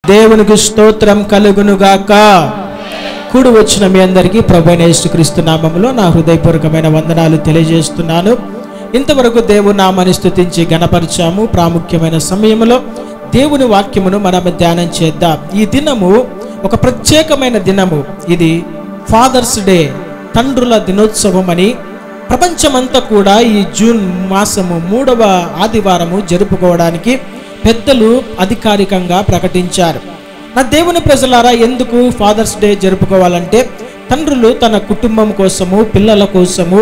దేవునికి స్తోత్రం కలుగునుగాక. కూడి వచ్చిన మీ అందరికీ ప్రభువైన యేసుక్రీస్తు నామములో నా హృదయపూర్వకమైన వందనాలు తెలియజేస్తున్నాను. ఇంతవరకు దేవుని నామాన్ని స్తుతించి గణపరిచాము. ప్రాముఖ్యమైన సమయంలో దేవుని వాక్యమును మనం ధ్యానం చేద్దాం. ఈ దినము ఒక ప్రత్యేకమైన దినము. ఇది ఫాదర్స్ డే, తండ్రుల దినోత్సవం అని ప్రపంచమంతా కూడా ఈ జూన్ మాసము 3వ ఆదివారము జరుపుకోవడానికి పెద్దలు అధికారికంగా ప్రకటించారు. నా దేవుని ప్రజలారా, ఎందుకు ఫాదర్స్ డే జరుపుకోవాలంటే తండ్రులు తన కుటుంబం కోసము, పిల్లల కోసము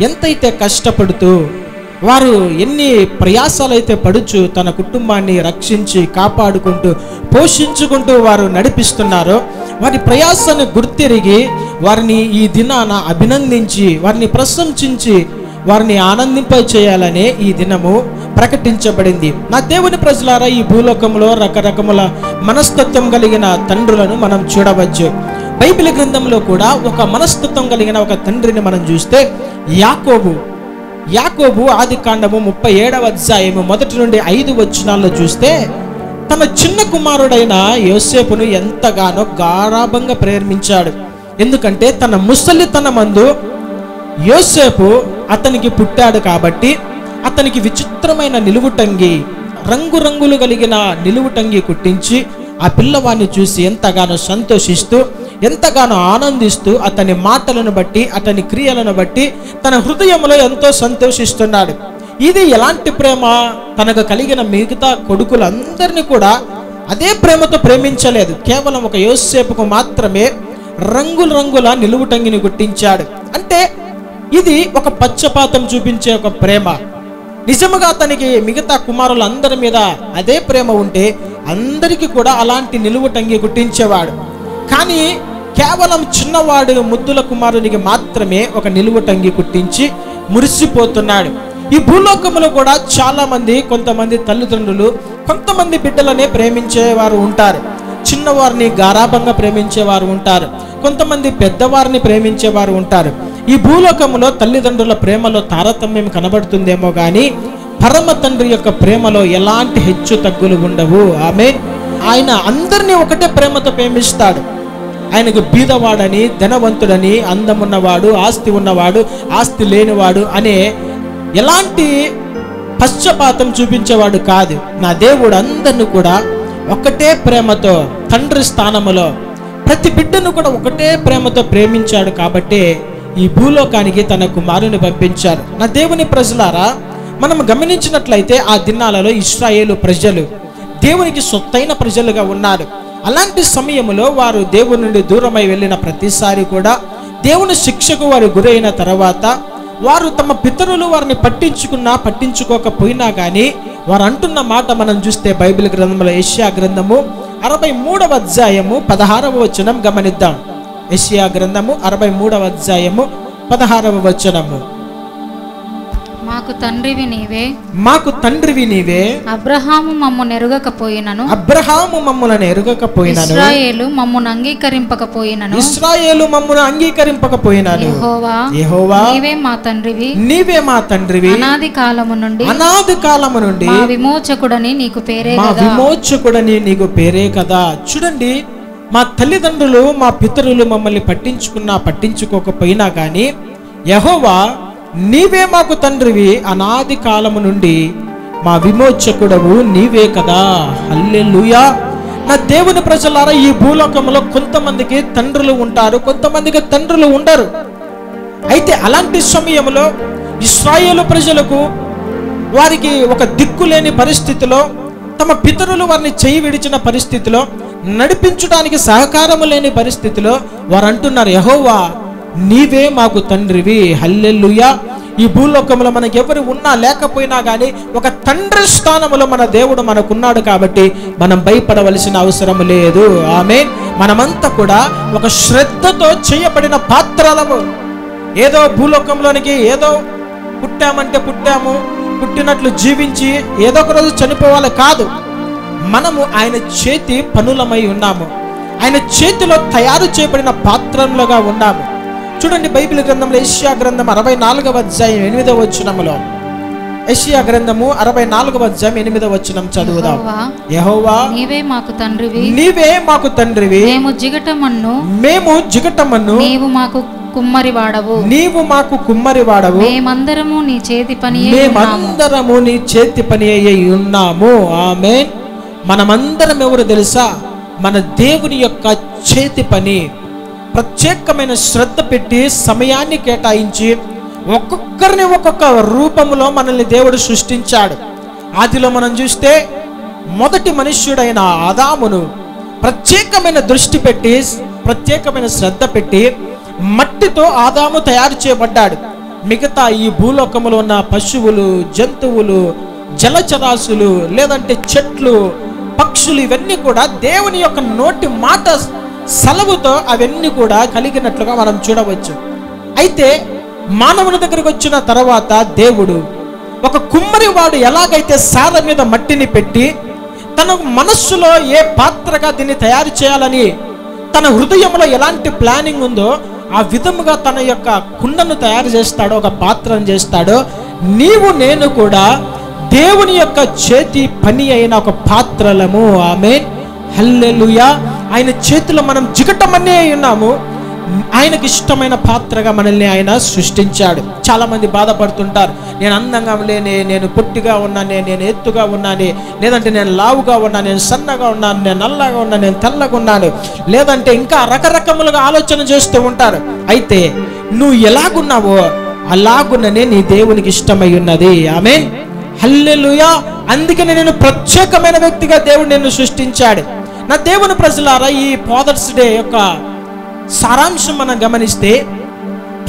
ఎంతైతే కష్టపడుతూ వారు ఎన్ని ప్రయాసాలైతే పడుచు తన కుటుంబాన్ని రక్షించి కాపాడుకుంటూ పోషించుకుంటూ వారు నడిపిస్తున్నారో వారి ప్రయాసాన్ని గుర్తిరిగి వారిని ఈ దినాన అభినందించి వారిని ప్రశంసించి వారిని ఆనందింప చేయాలనే ఈ దినము ప్రకటించబడింది. నా దేవుని ప్రజలారా, ఈ భూలోకంలో రకరకముల మనస్తత్వం కలిగిన తండ్రులను మనం చూడవచ్చు. బైబిల్ గ్రంథంలో కూడా ఒక మనస్తత్వం కలిగిన ఒక తండ్రిని మనం చూస్తే యాకోబు ఆదికాండము 37వ అధ్యాయము 1 నుండి 5 వచనాల్లో చూస్తే తన చిన్న కుమారుడైన యోసేపును ఎంతగానో గారాభంగా ప్రేమించాడు. ఎందుకంటే తన ముసలితనమందు యోసేపు అతనికి పుట్టాడు కాబట్టి అతనికి విచిత్రమైన నిలువుటంగి, రంగురంగులు కలిగిన నిలువుటంగి కుట్టించి ఆ పిల్లవాడిని చూసి ఎంతగానో సంతోషిస్తూ ఎంతగానో ఆనందిస్తూ అతని మాటలను బట్టి అతని క్రియలను బట్టి తన హృదయంలో ఎంతో సంతోషిస్తున్నాడు. ఇది ఎలాంటి ప్రేమ! తనకు కలిగిన మిగతా కొడుకులందరినీ కూడా అదే ప్రేమతో ప్రేమించలేదు. కేవలం ఒక యోసేపుకు మాత్రమే రంగుల నిలువుటంగిని గుట్టించాడు. అంటే ఇది ఒక పక్షపాతం చూపించే ఒక ప్రేమ. నిజముగా అతనికి మిగతా కుమారులందరి మీద అదే ప్రేమ ఉంటే అందరికీ కూడా అలాంటి నిలువుటంగి గుట్టించేవాడు. కానీ కేవలం చిన్నవాడు ముద్దుల కుమారునికి మాత్రమే ఒక నిలువుటంగి కుట్టించి మురిసిపోతున్నాడు. ఈ భూలోకంలో కూడా చాలా మంది, కొంతమంది తల్లిదండ్రులు కొంతమంది బిడ్డలనే ప్రేమించేవారు ఉంటారు. చిన్నవారిని గారాభంగా ప్రేమించేవారు ఉంటారు. కొంతమంది పెద్దవారిని ప్రేమించేవారు ఉంటారు. ఈ భూలోకంలో తల్లిదండ్రుల ప్రేమలో తారతమ్యం కనబడుతుందేమో కానీ పరమ తండ్రి యొక్క ప్రేమలో ఎలాంటి హెచ్చు తగ్గులు ఉండవు. ఆయన అందరినీ ఒకటే ప్రేమతో ప్రేమిస్తాడు. ఆయనకు బీదవాడని, ధనవంతుడని, అందమున్నవాడు, ఆస్తి ఉన్నవాడు, ఆస్తి లేనివాడు అనే ఎలాంటి పశ్చాత్తాపం చూపించేవాడు కాదు. నా దేవుడు అందరిని కూడా ఒకటే ప్రేమతో, తండ్రి స్థానములో ప్రతి బిడ్డను కూడా ఒకటే ప్రేమతో ప్రేమించాడు. కాబట్టి ఈ భూలోకానికి తన కుమారుని పంపించారు. నా దేవుని ప్రజలారా, మనం గమనించినట్లయితే ఆ దినాలలో ఇశ్రాయేలు ప్రజలు దేవునికి సొత్తైన ప్రజలుగా ఉన్నారు. అలాంటి సమయంలో వారు దేవుని నుండి దూరమై వెళ్ళిన ప్రతిసారి కూడా దేవుని శిక్షకు వారు గురైన తర్వాత వారు తమ పితరులు వారిని పట్టించుకోకపోయినా కానీ వారు అంటున్న మాట మనం చూస్తే బైబిల్ గ్రంథంలో యెషయా గ్రంథము 63వ అధ్యాయము 16వ వచనం గమనిద్దాం. యెషయా గ్రంథము 63వ అధ్యాయము 16వ వచనము. మాకు తండ్రివి నీవే, అబ్రహాము మమ్ములను ఎరుగకపోయినను, ఇశ్రాయేలు మమ్మును అంగీకరింపకపోయినను, యెహోవా నీవే మా తండ్రివి, అనాది కాలము నుండి మా విమోచకుడని నీకు పేరే కదా. చూడండి, మా తల్లిదండ్రులు, మా పితరులు మమ్మల్ని పట్టించుకోకపోయినా కానీ యెహోవా నీవే మాకు తండ్రివి, అనాది కాలము నుండి మా విమోచకుడవు నీవే కదా. హల్లెలూయా. నా దేవుని ప్రజలారా, ఈ భూలోకంలో కొంతమందికి తండ్రులు ఉంటారు, కొంతమందికి తండ్రులు ఉండరు. అయితే అలాంటి సమయంలో ఇశ్రాయేలు ప్రజలకు వారికి ఒక దిక్కులేని పరిస్థితిలో, తమ పితరులు వారిని చేయి విడిచిన పరిస్థితిలో, నడిపించడానికి సహకారము లేని పరిస్థితిలో వారు అంటున్నారు, యెహోవా నీవే మాకు తండ్రివి. హల్లెలూయా. ఈ భూలోకంలో మనకి ఎవరు ఉన్నా లేకపోయినా కానీ ఒక తండ్రి స్థానంలో మన దేవుడు మనకున్నాడు కాబట్టి మనం భయపడవలసిన అవసరం లేదు. మనమంతా కూడా ఒక శ్రద్ధతో చేయబడిన పాత్రలము. ఏదో భూలోకంలోనికి ఏదో పుట్టామంటే పుట్టినట్లు జీవించి ఏదో ఒక రోజు చనిపోవాలి కాదు. మనము ఆయన చేతి పనులమై ఉన్నాము. ఆయన చేతిలో తయారు చేయబడిన పాత్రలుగా ఉన్నాము. చూడండి, బైబిల్ గ్రంథంలో యెషయా గ్రంథం 64వ అధ్యాయం 8వ వచనములో యెషయా గ్రంథము 64వ అధ్యాయం 8వ వచనం చదువుదాం. యెహోవా నీవే మాకు తండ్రివి, నీవే మాకు తండ్రివి, మేము జిగటమన్ను, నీవు మాకు కుమ్మరివాడవు, నీవు మాకు కుమ్మరివాడవు, మేమందరము నీ చేతి పని అయి ఉన్నాము. ఆమేన్. మనమందరం ఎవరు తెలుసా? మన దేవుని యొక్క చేతి పని. ప్రత్యేకమైన శ్రద్ధ పెట్టి సమయాన్ని కేటాయించి ఒక్కొక్కరిని ఒక్కొక్క రూపంలో మనల్ని దేవుడు సృష్టించాడు. ఆదిలో మనం చూస్తే మొదటి మనుష్యుడైన ఆదామును ప్రత్యేకమైన దృష్టి పెట్టి, ప్రత్యేకమైన శ్రద్ధ పెట్టి మట్టితో ఆదాము తయారు చేయబడ్డాడు. మిగతా ఈ భూలోకములో ఉన్న పశువులు, జంతువులు, జలచరాశులు, లేదంటే చెట్లు, పక్షులు, ఇవన్నీ కూడా దేవుని యొక్క నోటి మాట సెలవుతో అవన్నీ కూడా కలిగినట్లుగా మనం చూడవచ్చు. అయితే మానవుని దగ్గరికి వచ్చిన తర్వాత దేవుడు ఒక కుమ్మరి వాడు ఎలాగైతే సార మీద మట్టిని పెట్టి తన మనస్సులో ఏ పాత్రగా దీన్ని తయారు చేయాలని తన హృదయంలో ఎలాంటి ప్లానింగ్ ఉందో ఆ విధముగా తన యొక్క కుండను తయారు చేస్తాడో, ఒక పాత్రను చేస్తాడో, నీవు నేను కూడా దేవుని యొక్క చేతి పని అయిన ఒక పాత్రలము. ఆమేన్, హల్లెలూయా. ఆయన చేతిలో మనం జిగటమనే ఉన్నాము. ఆయనకి ఇష్టమైన పాత్రగా మనల్ని ఆయన సృష్టించాడు. చాలా మంది బాధపడుతుంటారు, నేను అందంగా లేనే, నేను పొట్టిగా ఉన్నానే, నేను ఎత్తుగా ఉన్నానే, లేదంటే నేను లావుగా ఉన్నాను, నేను సన్నగా ఉన్నాను, నేను నల్లగా ఉన్నాను, నేను తెల్లగా ఉన్నాను, లేదంటే ఇంకా రకరకములుగా ఆలోచన చేస్తూ ఉంటారు. అయితే నువ్వు ఎలాగున్నావో అలాగున్ననే నీ దేవునికి ఇష్టమై ఉన్నది. ఆమేన్, హల్లెలూయా. అందుకని నేను ప్రత్యేకమైన వ్యక్తిగా దేవుడు నిన్ను సృష్టించాడు. నా దేవుని ప్రజలారా, ఈ ఫాదర్స్ డే యొక్క సారాంశం మనం గమనిస్తే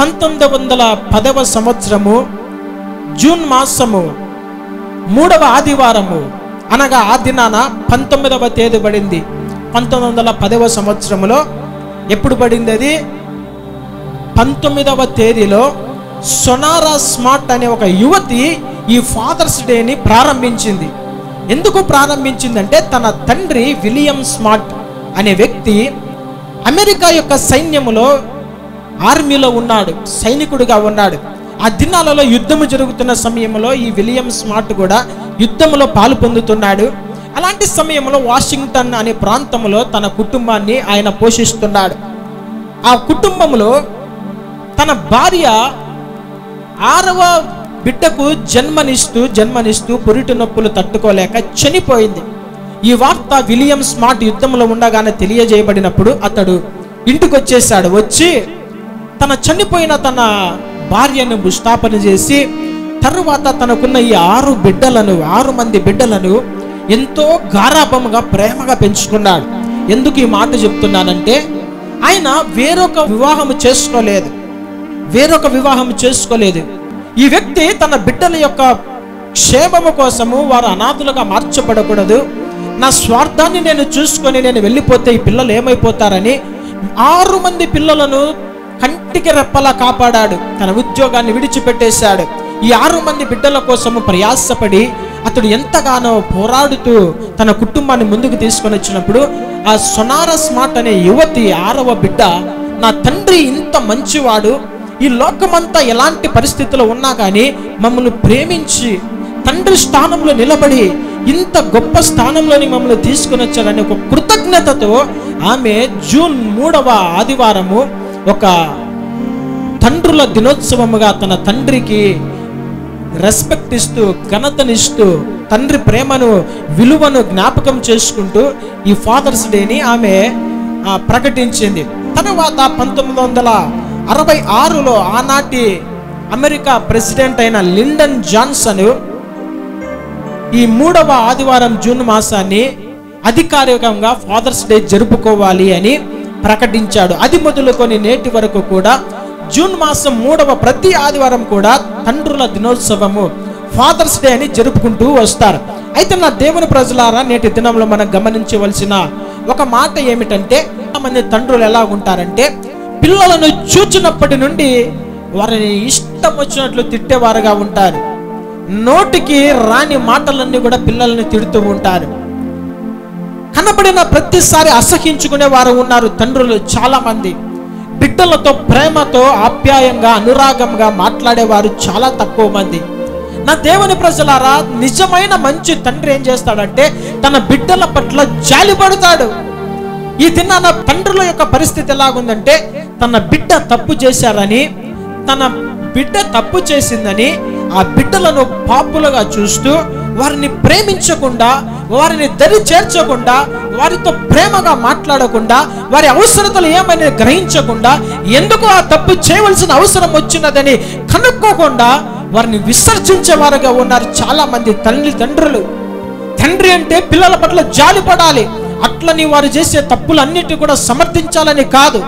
1910వ సంవత్సరము జూన్ మాసము 3వ ఆదివారము, అనగా ఆ దినాన 19వ తేదీ పడింది. 1910వ సంవత్సరములో ఎప్పుడు పడింది? అది 19వ తేదీలో సొనారా స్మార్ట్ అనే ఒక యువతి ఈ ఫాదర్స్ డేని ప్రారంభించింది. ఎందుకు ప్రారంభించిందంటే తన తండ్రి విలియం స్మార్ట్ అనే వ్యక్తి అమెరికా యొక్క సైన్యములో ఆర్మీలో ఉన్నాడు, సైనికుడిగా ఉన్నాడు. ఆ దినాలలో యుద్ధము జరుగుతున్న సమయంలో ఈ విలియం స్మార్ట్ కూడా యుద్ధములో పాలు పొందుతున్నాడు. అలాంటి సమయంలో వాషింగ్టన్ అనే ప్రాంతంలో తన కుటుంబాన్ని ఆయన పోషిస్తున్నాడు. ఆ కుటుంబంలో తన భార్య 6వ బిడ్డకు జన్మనిస్తూ పురిటి నొప్పులు తట్టుకోలేక చనిపోయింది. ఈ వార్త విలియం స్మార్ట్ యుద్ధంలో ఉండగానే తెలియజేయబడినప్పుడు అతడు ఇంటికి వచ్చేసాడు. వచ్చి తన చనిపోయిన తన భార్యను భూస్థాపన చేసి తరువాత తనకున్న ఈ 6 మంది బిడ్డలను ఎంతో గారాభముగా ప్రేమగా పెంచుకున్నాడు. ఎందుకు ఈ మాట చెప్తున్నానంటే ఆయన వేరొక వివాహం చేసుకోలేదు. ఈ వ్యక్తి తన బిడ్డల యొక్క క్షేమము కోసము వారు అనాథులుగా మార్చబడకూడదు, నా స్వార్థాన్ని నేను చూసుకొని నేను వెళ్ళిపోతే ఈ పిల్లలు ఏమైపోతారని 6 మంది పిల్లలను కంటికి రెప్పలా కాపాడాడు. తన ఉద్యోగాన్ని విడిచిపెట్టేశాడు. ఈ 6 మంది బిడ్డల కోసము ప్రయాసపడి అతడు ఎంతగానో పోరాడుతూ తన కుటుంబాన్ని ముందుకు తీసుకొని వచ్చినప్పుడు ఆ సొనారా స్మార్ట్ అనే యువతి 6వ బిడ్డ, నా తండ్రి ఇంత మంచివాడు, ఈ లోకమంతా ఎలాంటి పరిస్థితుల్లో ఉన్నా కానీ మమ్మల్ని ప్రేమించి తండ్రి స్థానంలో నిలబడి ఇంత గొప్ప స్థానంలోని మమ్మల్ని తీసుకుని వచ్చాడని ఒక కృతజ్ఞతతో ఆమె జూన్ 3వ ఆదివారము ఒక తండ్రుల దినోత్సవముగా తన తండ్రికి రెస్పెక్ట్ ఇస్తూ, ఘనతనిస్తూ, తండ్రి ప్రేమను, విలువను జ్ఞాపకం చేసుకుంటూ ఈ ఫాదర్స్ డేని ఆమె ప్రకటించింది. తర్వాత 1966లో ఆనాటి అమెరికా ప్రెసిడెంట్ అయిన లిండన్ జాన్సన్ ఈ 3వ ఆదివారం జూన్ మాసాన్ని అధికారికంగా ఫాదర్స్ డే జరుపుకోవాలి అని ప్రకటించాడు. అది మొదలుకొని నేటి వరకు కూడా జూన్ మాసం 3వ ప్రతి ఆదివారం కూడా తండ్రుల దినోత్సవము, ఫాదర్స్ డే అని జరుపుకుంటూ వస్తారు. అయితే నా దేవుని ప్రజలారా, నేటి దినంలో మనం గమనించవలసిన ఒక మాట ఏమిటంటే, కొంతమంది తండ్రులు ఎలా ఉంటారంటే పిల్లలను చూచినప్పటి నుండి వారిని ఇష్టం వచ్చినట్లు తిట్టేవారుగా ఉంటారు. నోటికి రాని మాటలన్నీ కూడా పిల్లల్ని తిడుతూ ఉంటారు. కనబడిన ప్రతిసారి అసహించుకునే వారు ఉన్నారు తండ్రులు చాలా మంది. బిడ్డలతో ప్రేమతో ఆప్యాయంగా అనురాగంగా మాట్లాడేవారు చాలా తక్కువ మంది. నా దేవుని ప్రజలారా, నిజమైన మంచి తండ్రి ఏం చేస్తాడంటే తన బిడ్డల పట్ల జాలిపడతాడు. ఈ దినాన తండ్రుల యొక్క పరిస్థితి ఎలాగుందంటే, తన బిడ్డ తప్పు చేశారని, తన బిడ్డ తప్పు చేసిందని ఆ బిడ్డలను పాపులుగా చూస్తూ వారిని ప్రేమించకుండా, వారిని దరి చేర్చకుండా, వారితో ప్రేమగా మాట్లాడకుండా, వారి అవసరతలు ఏమని గ్రహించకుండా, ఎందుకు ఆ తప్పు చేయవలసిన అవసరం వచ్చినదని కనుక్కోకుండా వారిని విసర్జించేవారుగా ఉన్నారు చాలా మంది తల్లిదండ్రులు. తండ్రి అంటే పిల్లల పట్ల జాలి పడాలి, అట్లని వారు చేసే తప్పులన్నిటి కూడా సమర్థించాలని కాదు.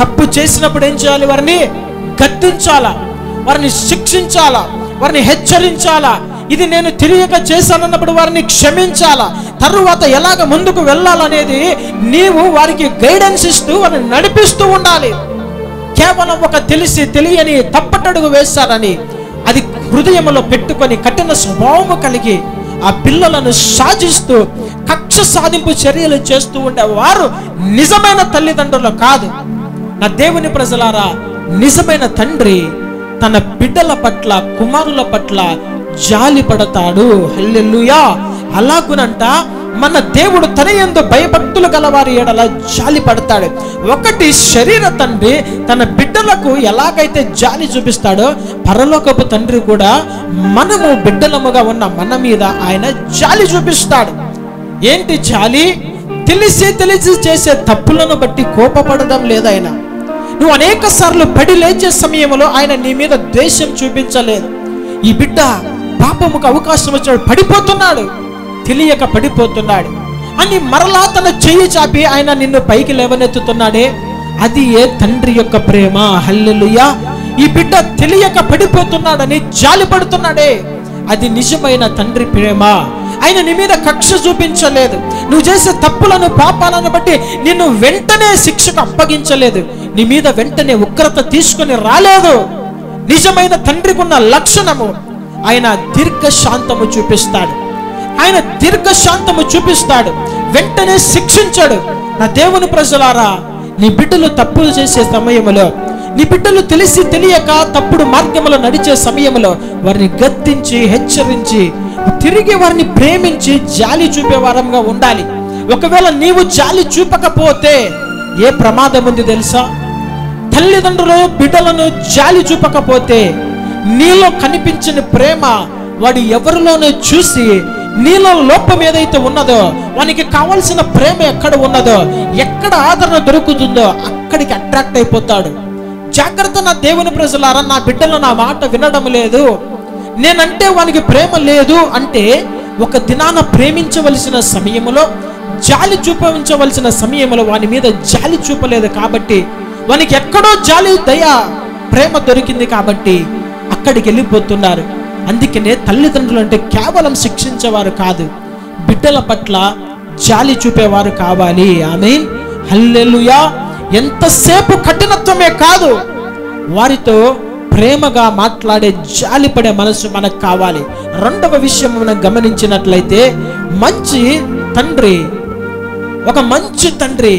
తప్పు చేసినప్పుడు ఏం చేయాలి? వారిని గద్దించాలా, వారిని శిక్షించాలా, వారిని హెచ్చరించాలా. ఇది నేను తెలియక చేశానన్నప్పుడు వారిని క్షమించాలా. తరువాత ఎలాగ ముందుకు వెళ్ళాలనేది నీవు వారికి గైడెన్స్ ఇస్తూ వారిని నడిపిస్తూ ఉండాలి. కేవలం ఒక తెలిసి తెలియని తప్పటడుగు వేశారని అది హృదయంలో పెట్టుకొని కఠిన స్వభావము కలిగి ఆ పిల్లలను సాధిస్తూ కక్ష సాధింపు చర్యలు చేస్తూ ఉండేవారు నిజమైన తల్లిదండ్రులు కాదు. నా దేవుని ప్రజలారా, నిజమైన తండ్రి తన బిడ్డల పట్ల, కుమారుల పట్ల జాలి పడతాడు. హల్లెలూయా. అలాగునంట మన దేవుడు తన యందు భయభక్తులు గలవారి ఎడల జాలి పడతాడు. ఒకటి, శరీర తండ్రి తన బిడ్డలకు ఎలాగైతే జాలి చూపిస్తాడో, పరలోకపు తండ్రి కూడా మనము బిడ్డలముగా ఉన్న మన మీద ఆయన జాలి చూపిస్తాడు. ఏంటి జాలి? తెలిసి చేసే తప్పులను బట్టి కోపపడడం లేదు ఆయన. నువ్వు అనేక సార్లు పడి లేచే సమయంలో ఆయన నీ మీద ద్వేషం చూపించలేదు. ఈ బిడ్డ పాపముకు అవకాశం వచ్చినాడు, పడిపోతున్నాడు, తెలియక పడిపోతున్నాడు అని మరలా తన చెయ్యి చాపి ఆయన నిన్ను పైకి లేవనెత్తుతున్నాడే, అది ఏ తండ్రి యొక్క ప్రేమ. హల్లెలూయా. ఈ బిడ్డ తెలియక పడిపోతున్నాడని జాలి పడుతున్నాడే, అది నిజమైన తండ్రి ప్రేమ. ఆయన నీ మీద కక్ష చూపించలేదు. నువ్వు చేసే తప్పులను, పాపాలను బట్టి నిన్ను వెంటనే శిక్షకు అప్పగించలేదు. నీ మీద వెంటనే ఉగ్రత తీసుకొని రాలేదు. నిజమైన తండ్రికి ఉన్న లక్షణము, ఆయన దీర్ఘశాంతము చూపిస్తాడు. ఆయన దీర్ఘశాంతము చూపిస్తాడు, వెంటనే శిక్షించాడు. నా దేవుని ప్రజలారా, నీ బిడ్డలు తప్పులు చేసే సమయంలో, నీ బిడ్డలు తెలిసి తెలియక తప్పుడు మార్గంలో నడిచే సమయంలో వారిని గద్దించి, హెచ్చరించి, తిరిగి వారిని ప్రేమించి జాలి చూపే వారంగా ఉండాలి. ఒకవేళ నీవు జాలి చూపకపోతే ఏ ప్రమాదం ఉంది తెలుసా? తల్లిదండ్రులు బిడ్డలను జాలి చూపకపోతే నీలో కనిపించిన ప్రేమ వాడు ఎవరిలోనూ చూసి నీలో లోపం ఏదైతే ఉన్నదో, వానికి కావలసిన ప్రేమ ఎక్కడ ఉన్నదో, ఎక్కడ ఆదరణ దొరుకుతుందో అక్కడికి అట్రాక్ట్ అయిపోతాడు. జాగ్రత్త నా దేవుని ప్రజలారా, నా బిడ్డలు నా మాట వినడం లేదు, నేనంటే వానికి ప్రేమ లేదు అంటే, ఒక దినాన ప్రేమించవలసిన సమయంలో, జాలి చూపించవలసిన సమయంలో వాని మీద జాలి చూపలేదు కాబట్టి, వానికి ఎక్కడో జాలి, దయ, ప్రేమ దొరికింది కాబట్టి అక్కడికి వెళ్ళిపోతున్నారు. అందుకనే తల్లిదండ్రులు అంటే కేవలం శిక్షించేవారు కాదు, బిడ్డల పట్ల జాలి చూపేవారు కావాలి. ఆమేన్, హల్లెలూయా. ఎంతసేపు కఠినత్వమే కాదు, వారితో ప్రేమగా మాట్లాడే జాలిపడే మనసు మనకు కావాలి. రెండవ విషయం మనం గమనించినట్లయితే, మంచి తండ్రి, ఒక మంచి తండ్రి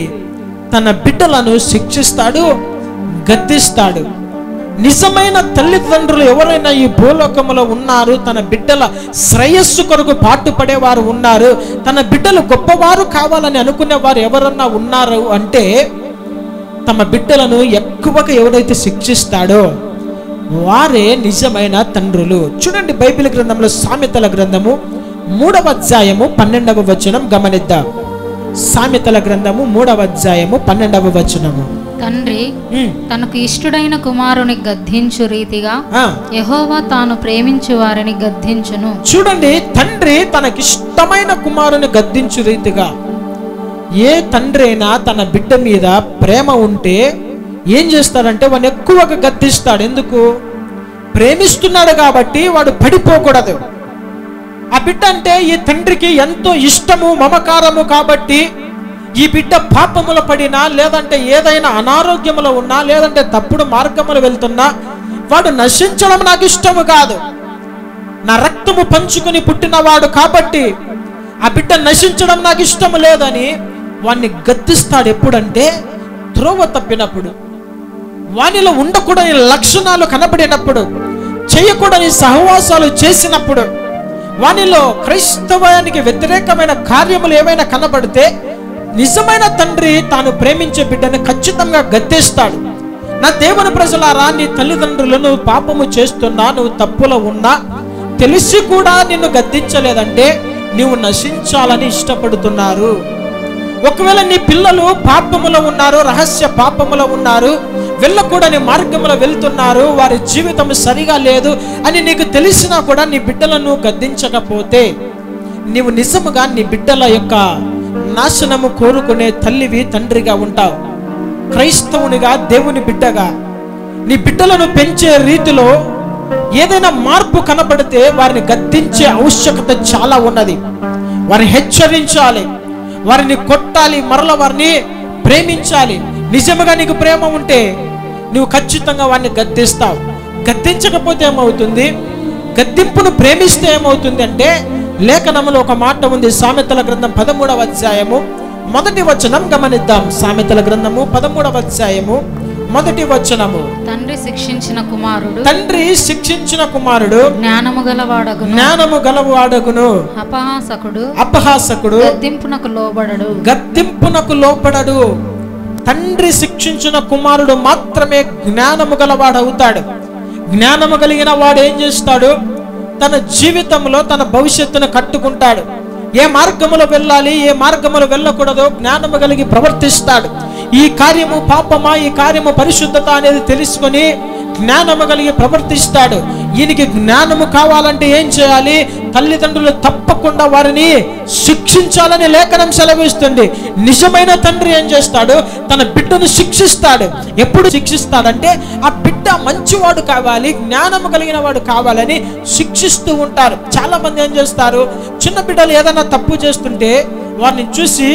తన బిడ్డలను శిక్షిస్తాడు, గద్దిస్తాడు. నిజమైన తల్లిదండ్రులు ఎవరైనా ఈ భూలోకములో ఉన్నారు, తన బిడ్డల శ్రేయస్సు కొరకు పాటుపడేవారు ఉన్నారు, తన బిడ్డలు గొప్పవారు కావాలని అనుకునేవారు ఎవరన్నా ఉన్నారు అంటే, తమ బిడ్డలను ఎక్కువగా ఎవరైతే శిక్షిస్తాడో వారే నిజమైన తండ్రులు. చూడండి, బైబిల్ గ్రంథంలో సామెతల గ్రంథము 3వ అధ్యాయము 12వ వచనం గమనిద్దాం. సామెతల గ్రంథము 3వ అధ్యాయము 12వ వచనము. తండ్రి తనకు ఇష్టుడైన కుమారుని గద్దించు రీతిగా యెహోవా తాను ప్రేమించు వారిని గద్దించును. చూడండి, తండ్రి తనకిష్టమైన కుమారుని గద్దించు రీతిగా. ఏ తండ్రి అయినా తన బిడ్డ మీద ప్రేమ ఉంటే ఏం చేస్తాడంటే వాడిని ఎక్కువగా గద్దిస్తాడు. ఎందుకు? ప్రేమిస్తున్నాడు కాబట్టి వాడు పడిపోకూడదు. ఆ బిడ్డ అంటే ఈ తండ్రికి ఎంతో ఇష్టము, మమకారము కాబట్టి ఈ బిడ్డ పాపములో పడినా, లేదంటే ఏదైనా అనారోగ్యములో ఉన్నా, లేదంటే తప్పుడు మార్గములు వెళ్తున్నా, వాడు నశించడం నాకు ఇష్టము కాదు. నా రక్తము పంచుకుని పుట్టినవాడు కాబట్టి ఆ బిడ్డ నశించడం నాకు ఇష్టము లేదని వాడిని గద్దిస్తాడు. ఎప్పుడంటే త్రోవ తప్పినప్పుడు, వానిలో ఉండకూడని లక్షణాలు కనబడినప్పుడు, చేయకూడని సహవాసాలు చేసినప్పుడు, వానిలో క్రైస్తవానికి వ్యతిరేకమైన కార్యములు ఏమైనా కనబడితే నిజమైన తండ్రి తాను ప్రేమించే బిడ్డను ఖచ్చితంగా గద్దిస్తాడు. నా దేవుని ప్రజలారా, నీ తల్లిదండ్రులు నువ్వు పాపము చేస్తున్నా, నువ్వు తప్పులో ఉన్నా తెలిసి కూడా నిన్ను గద్దించలేదంటే నీవు నశించాలని ఇష్టపడుతున్నారు. ఒకవేళ నీ పిల్లలు పాపములో ఉన్నారు, రహస్య పాపములో ఉన్నారు, వెళ్ళకూడని మార్గంలో వెళ్తున్నారు, వారి జీవితం సరిగా లేదు అని నీకు తెలిసినా కూడా నీ బిడ్డలను గద్దించకపోతే నీవు నిజముగా నీ బిడ్డల యొక్క నాశనము కోరుకునే తల్లివి, తండ్రిగా ఉంటావు. క్రైస్తవునిగా, దేవుని బిడ్డగా నీ బిడ్డలను పెంచే రీతిలో ఏదైనా మార్పు కనబడితే వారిని గద్దించే ఆవశ్యకత చాలా ఉన్నది. వారిని హెచ్చరించాలి, వారిని కొట్టాలి, మరల వారిని ప్రేమించాలి. నిజముగా నీకు ప్రేమ ఉంటే నువ్వు ఖచ్చితంగా వారిని గద్దిస్తావు. గద్దించకపోతే ఏమవుతుంది? గద్దింపును ప్రేమిస్తే ఏమవుతుంది అంటే, లేఖనములో ఒక మాట ఉంది. సామెతల గ్రంథం 13వ అధ్యాయము 1వ వచనం గమనిద్దాం. సామెతల గ్రంథము 13వ అధ్యాయము 1వ వచనము. తండ్రి శిక్షించిన కుమారుడు జ్ఞానము గలవాడగును, అపహాసకుడు గద్దింపునకు లోబడడు. తండ్రి శిక్షించిన కుమారుడు మాత్రమే జ్ఞానము గలవాడవుతాడు. జ్ఞానము కలిగిన వాడు ఏం చేస్తాడు? తన జీవితంలో తన భవిష్యత్తును కట్టుకుంటాడు. ఏ మార్గములో వెళ్ళాలి, ఏ మార్గములో వెళ్ళకూడదో జ్ఞానము కలిగి ప్రవర్తిస్తాడు. ఈ కార్యము పాపమా, ఈ కార్యము పరిశుద్ధత అనేది తెలుసుకొని జ్ఞానము కలిగి ప్రవర్తిస్తాడు. ఈయనకి జ్ఞానము కావాలంటే ఏం చేయాలి? తల్లిదండ్రులు తప్పకుండా వారిని శిక్షించాలని లేఖనం సెలవిస్తుంది. నిజమైన తండ్రి ఏం చేస్తాడు? తన బిడ్డను శిక్షిస్తాడు. ఎప్పుడు శిక్షిస్తాడంటే ఆ బిడ్డ మంచివాడు కావాలి, జ్ఞానము కలిగిన వాడు కావాలని శిక్షిస్తూ ఉంటారు. చాలా మంది ఏం చేస్తారు? చిన్న బిడ్డలు ఏదైనా తప్పు చేస్తుంటే వారిని చూసి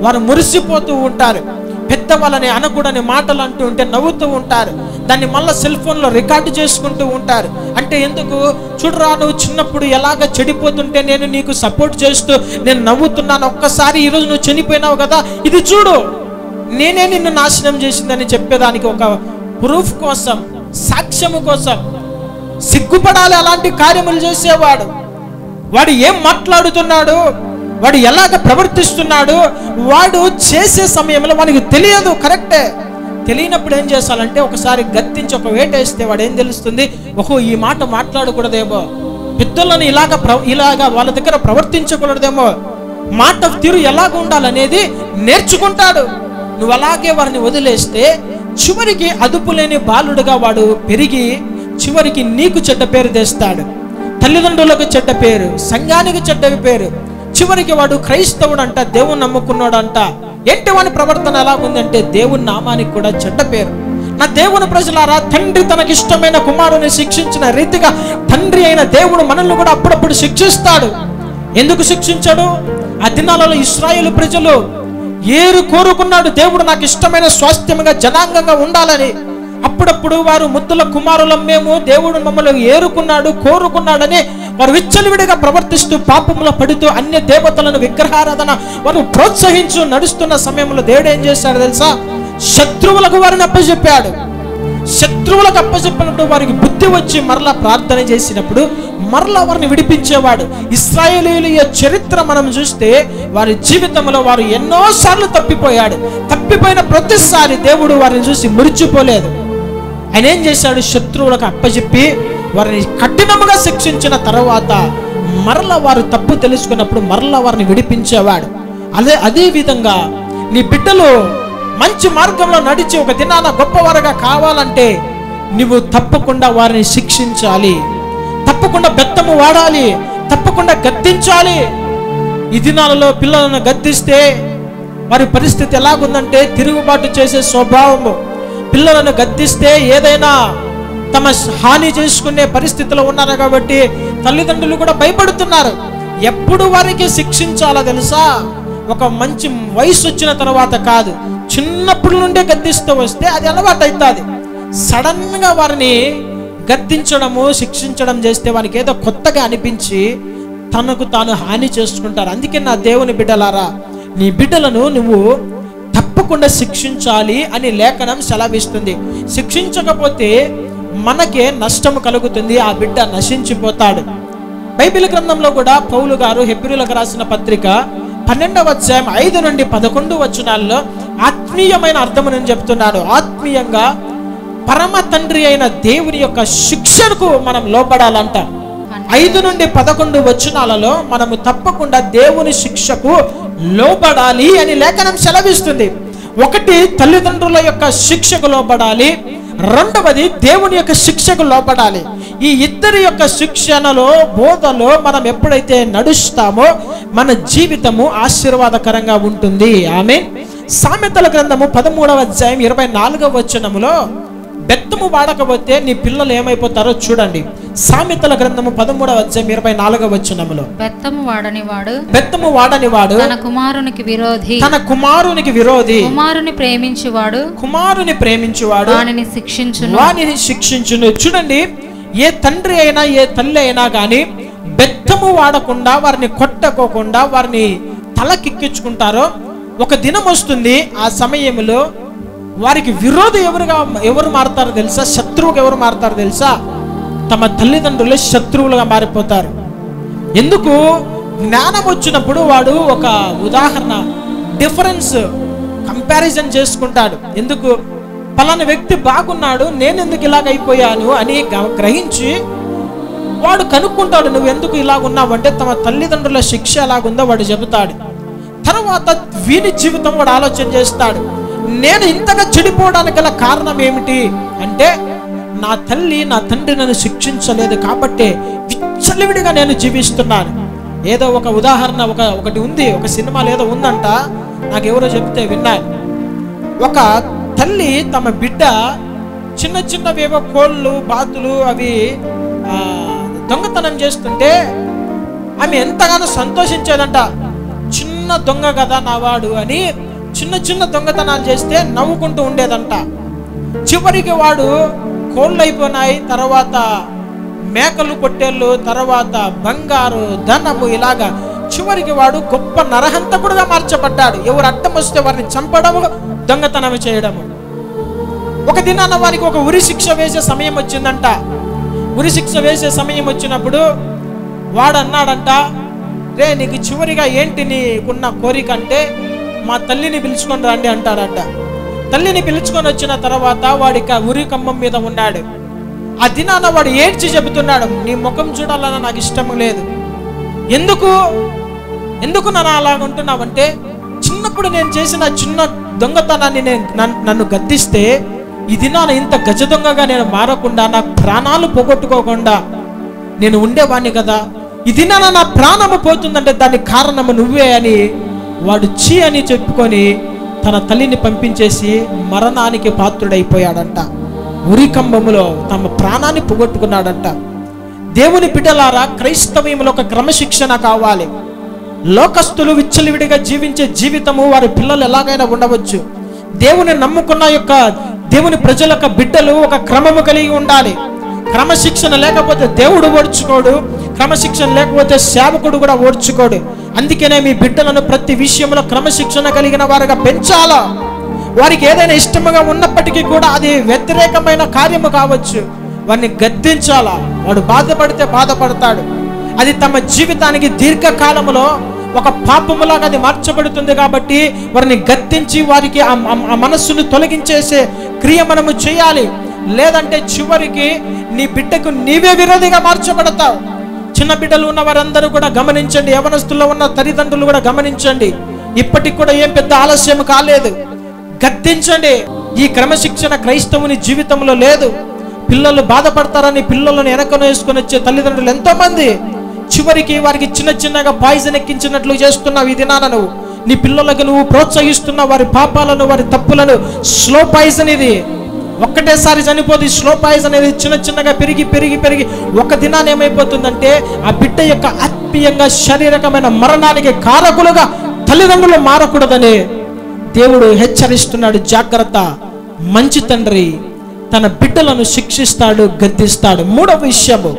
వారు మురిసిపోతూ ఉంటారు. పెద్దవాళ్ళని అనకూడని మాటలు అంటూ ఉంటే నవ్వుతూ ఉంటారు. దాన్ని మళ్ళీ సెల్ ఫోన్లో రికార్డు చేసుకుంటూ ఉంటారు. అంటే ఎందుకు? చూడరా, నువ్వు చిన్నప్పుడు ఎలాగ చెడిపోతుంటే నేను నీకు సపోర్ట్ చేస్తూ నేను నవ్వుతున్నాను, ఒక్కసారి ఈరోజు నువ్వు చనిపోయినావు కదా, ఇది చూడు, నేనే నిన్ను నాశనం చేసిందని చెప్పేదానికి ఒక ప్రూఫ్ కోసం, సాక్ష్యము కోసం. సిగ్గుపడాలి అలాంటి కార్యములు చేసేవాడు. వాడు ఏం మాట్లాడుతున్నాడు, వాడు ఎలాగ ప్రవర్తిస్తున్నాడు, వాడు చేసే సమయంలో వానికి తెలియదు. కరెక్టే, తెలియనప్పుడు ఏం చేస్తానంటే ఒకసారి గద్దించి ఒక వేటేస్తే వాడు ఏం తెలుస్తుంది? ఓహో, ఈ మాట మాట్లాడకూడదేమో, పెద్దలను ఇలాగా వాళ్ళ దగ్గర ప్రవర్తించకూడదేమో, మాట తీరు ఎలాగ ఉండాలనేది నేర్చుకుంటాడు. నువ్వు అలాగే వారిని వదిలేస్తే చివరికి అదుపు లేని బాలుడుగా వాడు పెరిగి చివరికి నీకు చెడ్డ పేరు తెస్తాడు, తల్లిదండ్రులకు చెడ్డ పేరు, సంఘానికి చెడ్డ పేరు. చివరికి వాడు క్రైస్తవుడు అంట, దేవుని నమ్ముకున్నాడు అంట. ఏంటి వాని ప్రవర్తన ఎలా ఉందంటే దేవుని నామానికి కూడా చెడ్డ పేరు. నా దేవుని ప్రజలారా, తండ్రి తనకిష్టమైన కుమారుని శిక్షించిన రీతిగా తండ్రి అయిన దేవుడు మనల్ని కూడా అప్పుడప్పుడు శిక్షిస్తాడు. ఎందుకు శిక్షించాడు? ఆ దినాలలో ఇశ్రాయేలు ప్రజలు ఏరు కోరుకున్నాడు, దేవుడు నాకు ఇష్టమైన స్వాస్థ్యంగా జనాంగంగా ఉండాలని. అప్పుడప్పుడు వారు ముద్దుల కుమారులం మేము, దేవుడు మమ్మల్ని ఏరుకున్నాడు, కోరుకున్నాడని వారు విచ్చలవిడిగా ప్రవర్తిస్తూ పాపంలో పడుతూ అన్య దేవతలను విగ్రహారాధన వారు ప్రోత్సహించు నడుస్తున్న సమయంలో దేవుడు ఏం చేశాడు తెలుసా? శత్రువులకు వారిని అప్పచెప్పాడు. శత్రువులకు అప్పచెప్పినప్పుడు వారికి బుద్ధి వచ్చి మరలా ప్రార్థన చేసినప్పుడు మరలా వారిని విడిపించేవాడు. ఇశ్రాయేలీయుల చరిత్ర మనం చూస్తే వారి జీవితంలో వారు ఎన్నోసార్లు తప్పిపోయిన ప్రతిసారి దేవుడు వారిని చూసి మురిచిపోలేదు. ఆయన ఏం చేశాడు? శత్రువులకు అప్పచెప్పి వారిని కఠినముగా శిక్షించిన తర్వాత మరలా వారు తప్పు తెలుసుకున్నప్పుడు మరలా వారిని విడిపించేవాడు. అదే విధంగా నీ బిడ్డలు మంచి మార్గంలో నడిచి ఒక దినాన గొప్పవారుగా కావాలంటే నువ్వు తప్పకుండా వారిని శిక్షించాలి, తప్పకుండా బెత్తము వాడాలి, తప్పకుండా గద్దించాలి. ఈ దినాలలో పిల్లలను గద్దిస్తే వారి పరిస్థితి ఎలాగుందంటే తిరుగుబాటు చేసే స్వభావము. పిల్లలను గద్దిస్తే ఏదైనా తమ హాని చేసుకునే పరిస్థితిలో ఉన్నారు కాబట్టి తల్లిదండ్రులు కూడా భయపడుతున్నారు. ఎప్పుడు వారికి శిక్షించాలో తెలుసా? ఒక మంచి వయసు వచ్చిన తర్వాత కాదు, చిన్నప్పటి నుండే గద్దిస్తూ వస్తే అది అలవాటు అవుతుంది. సడన్ గా వారిని గద్దించడము, శిక్షించడం చేస్తే వారికి ఏదో కొత్తగా అనిపించి తనకు తాను హాని చేసుకుంటారు. అందుకే నా దేవుని బిడ్డలారా, నీ బిడ్డలను నువ్వు తప్పకుండా శిక్షించాలి అని లేఖనం సెలవిస్తుంది. శిక్షించకపోతే మనకే నష్టము కలుగుతుంది, ఆ బిడ్డ నశించిపోతాడు. బైబిల్ గ్రంథంలో కూడా పౌలు గారు హెబ్రీయులకు రాసిన పత్రిక 12వ అధ్యాయం 5 నుండి 11 వచనాల్లో ఆత్మీయమైన అర్థము నేను చెప్తున్నాను. ఆత్మీయంగా పరమ తండ్రి అయిన దేవుని యొక్క శిక్షకు మనం లోబడాలంట. 5 నుండి 11 వచనాలలో మనము తప్పకుండా దేవుని శిక్షకు లోబడాలి అని లేఖనం సెలవిస్తుంది. ఒకటి, తల్లిదండ్రుల యొక్క శిక్షకు లోబడాలి. రెండవది, దేవుని యొక్క శిక్షకు లోబడాలి. ఈ ఇద్దరి యొక్క శిక్షణలో, బోధలో మనం ఎప్పుడైతే నడుస్తామో మన జీవితము ఆశీర్వాదకరంగా ఉంటుంది. ఆమేన్. సామెతల గ్రంథము 13వ అధ్యాయం 24వ వచనములో బెత్తము వాడకపోతే నీ పిల్లలు ఏమైపోతారో చూడండి. సామెతల గ్రంథము 13వ అధ్యాయం 24వ వచనములో బెత్తము వాడనివాడు తన కుమారునికి విరోధి, కుమారుని ప్రేమించువాడు వానిని శిక్షించును. చూడండి, ఏ తండ్రి అయినా ఏ తల్లి అయినా కానీ బెత్తము వాడకుండా, వారిని కొట్టకోకుండా వారిని తలకెక్కించుకుంటారో ఒక దినం వస్తుంది, ఆ సమయంలో వారికి విరోధి ఎవరు మారుతారో తెలుసా? శత్రువుగా ఎవరు మారుతారో తెలుసా? తమ తల్లిదండ్రులే శత్రువులుగా మారిపోతారు. ఎందుకు? జ్ఞానం వచ్చినప్పుడు వాడు ఒక ఉదాహరణ, డిఫరెన్స్, కంపారిజన్ చేసుకుంటాడు. ఎందుకు? పలానా వ్యక్తి బాగున్నాడు, నేను ఎందుకు ఇలాగ అయిపోయాను అని గ్రహించి వాడు కనుక్కుంటాడు, నువ్వు ఎందుకు ఇలాగున్నావు అంటే తమ తల్లిదండ్రుల శిక్ష ఎలాగుందో వాడు చెబుతాడు. తర్వాత వీని జీవితం వాడు ఆలోచన చేస్తాడు, నేను ఇంతగా చెడిపోవడానికి గల కారణం ఏమిటి అంటే నా తల్లి నా తండ్రి నన్ను శిక్షించలేదు కాబట్టి విచ్చలవిడిగా నేను జీవిస్తున్నాను. ఏదో ఒక ఉదాహరణ ఒకటి ఉంది, ఒక సినిమాలో ఏదో ఉందంట, నాకు ఎవరో చెప్తే విన్నాను. ఒక తల్లి తమ బిడ్డ చిన్న చిన్నవేవో కోళ్ళు బాతులు అవి దొంగతనం చేస్తుంటే ఆమె ఎంతగానో సంతోషించేదంట. చిన్న దొంగ కదా నావాడు అని చిన్న చిన్న దొంగతనాలు చేస్తే నవ్వుకుంటూ ఉండేదంట. చివరికి వాడు కోళ్ళు అయిపోయినాయి, తర్వాత మేకలు పొట్టేళ్ళు, తర్వాత బంగారు ధనము, ఇలాగా చివరికి వాడు గొప్ప నరహంతకుడుగా మార్చబడ్డాడు. ఎవరు అడ్డం వస్తే వారిని చంపడము, దొంగతనం చేయడము. ఒక దినాన వారికి ఒక ఉరి శిక్ష వేసే సమయం వచ్చిందంట. ఉరి శిక్ష వేసే సమయం వచ్చినప్పుడు వాడు అన్నాడంట, రే నీకు చివరిగా ఏంటి నీకున్న కోరిక అంటే మా తల్లిని పిలుచుకొని రండి అంటాడంట. తల్లిని పిలుచుకొని వచ్చిన తర్వాత వాడిక ఉరి కంబం మీద ఉన్నాడు. ఆ దినాన వాడు ఏడ్చి చెబుతున్నాడు, నీ ముఖం చూడాలన్న నాకు ఇష్టం లేదు. ఎందుకు నన్ను అలాగుంటున్నావంటే చిన్నప్పుడు నేను చేసిన చిన్న దొంగతనాన్ని నన్ను గద్దిస్తే ఈ దినాన ఇంత గజ దొంగగా నేను మారకుండా నా ప్రాణాలు పోగొట్టుకోకుండా నేను ఉండేవాణ్ణి కదా. ఈ దినాన నా ప్రాణము పోతుందంటే దానికి కారణము నువ్వే అని వాడు చీ అని చెప్పుకొని తన తల్లిని పంపించేసి మరణానికి పాత్రుడైపోయాడంట. ఉరికంబములో తమ ప్రాణాన్ని పోగొట్టుకున్నాడంట. దేవుని బిడ్డలారా, క్రైస్తవ్యంలో ఒక క్రమశిక్షణ కావాలి. లోకస్తులు విచ్చలవిడిగా జీవించే జీవితము వారి పిల్లలు ఎలాగైనా ఉండవచ్చు. దేవుని నమ్ముకున్న దేవుని ప్రజల యొక్క బిడ్డలు ఒక క్రమము కలిగి ఉండాలి. క్రమశిక్షణ లేకపోతే దేవుడు ఓడ్చుకోడు, క్రమశిక్షణ లేకపోతే సేవకుడు కూడా ఓడ్చుకోడు. అందుకనే మీ బిడ్డలను ప్రతి విషయంలో క్రమశిక్షణ కలిగిన వారుగా పెంచాలా. వారికి ఏదైనా ఇష్టముగా ఉన్నప్పటికీ కూడా అది వ్యతిరేకమైన కార్యము కావచ్చు, వారిని గద్దించాలా. వాడు బాధపడితే బాధపడతాడు, అది తమ జీవితానికి దీర్ఘకాలములో ఒక పాపములాగా అది మార్చబడుతుంది. కాబట్టి వారిని గద్దించి వారికి ఆ మనస్సును తొలగించేసే క్రియ మనము చేయాలి. లేదంటే చివరికి నీ బిడ్డకు నీవే విరోధిగా మార్చబడతావు. చిన్న బిడ్డలు ఉన్న వారందరూ కూడా గమనించండి, యవనస్తుల్లో ఉన్న తల్లిదండ్రులు కూడా గమనించండి. ఇప్పటికి కూడా ఏం పెద్ద ఆలస్యం కాలేదు, గద్దించండి. ఈ క్రమశిక్షణ క్రైస్తవుని జీవితంలో లేదు. పిల్లలు బాధపడతారని పిల్లలను వెనకను వేసుకొని వచ్చే తల్లిదండ్రులు ఎంతో మంది. చివరికి వారికి చిన్న చిన్నగా పాయిజన్ ఎక్కించినట్లు చేస్తున్నావు. ఈ దినాన నువ్వు నీ పిల్లలకు నువ్వు ప్రోత్సహిస్తున్నావు వారి పాపాలను, వారి తప్పులను. స్లో పాయిజన్ ఇది, ఒక్కటేసారి చనిపోదు. స్లో పాయిజన్ అనేది చిన్న చిన్నగా పెరిగి పెరిగి పెరిగి ఒక దినాన్ని ఏమైపోతుందంటే ఆ బిడ్డ యొక్క ఆత్మీయంగా శారీరకమైన మరణానికి కారకులుగా తల్లిదండ్రులు మారకూడదని దేవుడు హెచ్చరిస్తున్నాడు. జాగ్రత్త. మంచి తండ్రి తన బిడ్డలను శిక్షిస్తాడు, గద్దిస్తాడు. మూడవ విషయము,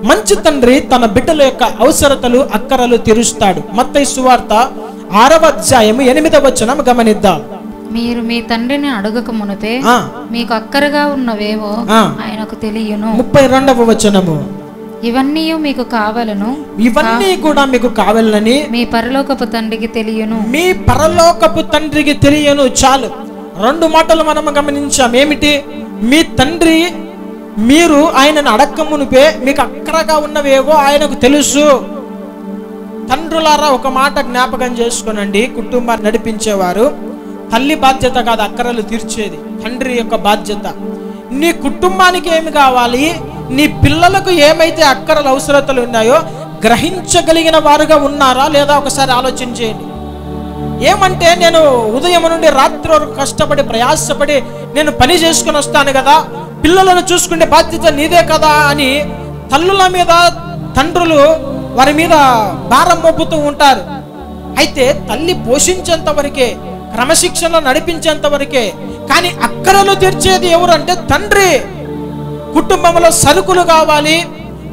మంచి తండ్రి తన బిడ్డల యొక్క అవసరతలు అక్కరలు తీరుస్తాడు. మత్తయి సువార్త 6వ అధ్యాయము 8వ వచనం గమనిద్దాం. మీరు మీ తండ్రిని అడగక మునిపే మీకు అక్కరగా ఉన్నవేవో ఆయనకు తెలియను. 32వ వచనము, ఇవన్నీ మీకు కావాలను, ఇవన్నీ కూడా మీకు కావాలని మీ పరలోకపు తండ్రికి తెలియను. మీ పరలోకపు తండ్రికి తెలియను. చాలు, 2 మాటలు మనం గమనించాం. ఏమిటి? మీ తండ్రి మీరు ఆయనను అడక్క మునిపే మీకు అక్కరగా ఉన్నవేవో ఆయనకు తెలుసు. తండ్రులారా, ఒక మాట జ్ఞాపకం చేసుకోనండి. కుటుంబాన్ని నడిపించేవారు తల్లి బాధ్యత కాదు అక్కరలు తీర్చేది, తండ్రి యొక్క బాధ్యత. నీ కుటుంబానికి ఏమి కావాలి, నీ పిల్లలకు ఏమైతే అక్కరలు అవసరతలు ఉన్నాయో గ్రహించగలిగిన వారుగా ఉన్నారా లేదా ఒకసారి ఆలోచన చేయండి. ఏమంటే నేను ఉదయం నుండి రాత్రి వరకు కష్టపడి ప్రయాసపడి నేను పని చేసుకుని వస్తాను కదా, పిల్లలను చూసుకునే బాధ్యత నీదే కదా అని తల్లుల మీద తండ్రులు వారి మీద భారం మోపుతూ ఉంటారు. అయితే తల్లి పోషించేంత వరకే, క్రమశిక్షణలో నడిపించేంత వరకే. కానీ అక్కరలు తీర్చేది ఎవరంటే తండ్రి. కుటుంబంలో సరుకులు కావాలి,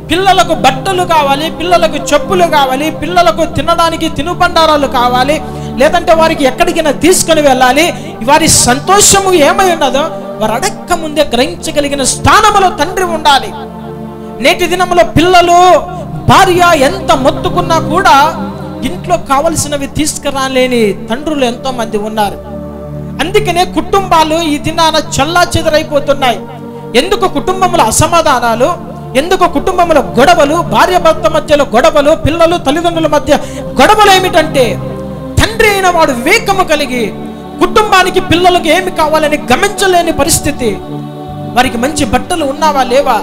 పిల్లలకు బట్టలు కావాలి, పిల్లలకు చెప్పులు కావాలి, పిల్లలకు తినడానికి తినుబండారాలు కావాలి, లేదంటే వారికి ఎక్కడికైనా తీసుకుని వెళ్ళాలి. వారి సంతోషము ఏమై ఉన్నదో వారు అడక్క ముందే గ్రహించగలిగిన స్థానంలో తండ్రి ఉండాలి. నేటి దినంలో పిల్లలు భార్య ఎంత మొత్తుకున్నా కూడా ఇంట్లో కావలసినవి తీసుకురాలేని తండ్రులు ఎంతో మంది ఉన్నారు. అందుకనే కుటుంబాలు ఈ దినాన చల్లా చెదరైపోతున్నాయి. ఎందుకు కుటుంబంలో అసమాధానాలు, ఎందుకు కుటుంబంలో గొడవలు, భార్య భర్త మధ్యలో గొడవలు, పిల్లలు తల్లిదండ్రుల మధ్య గొడవలు ఏమిటంటే తండ్రి అయిన వాడు వివేకము కలిగి కుటుంబానికి పిల్లలకు ఏమి కావాలని గమనించలేని పరిస్థితి. వారికి మంచి బట్టలు ఉన్నావా లేవా,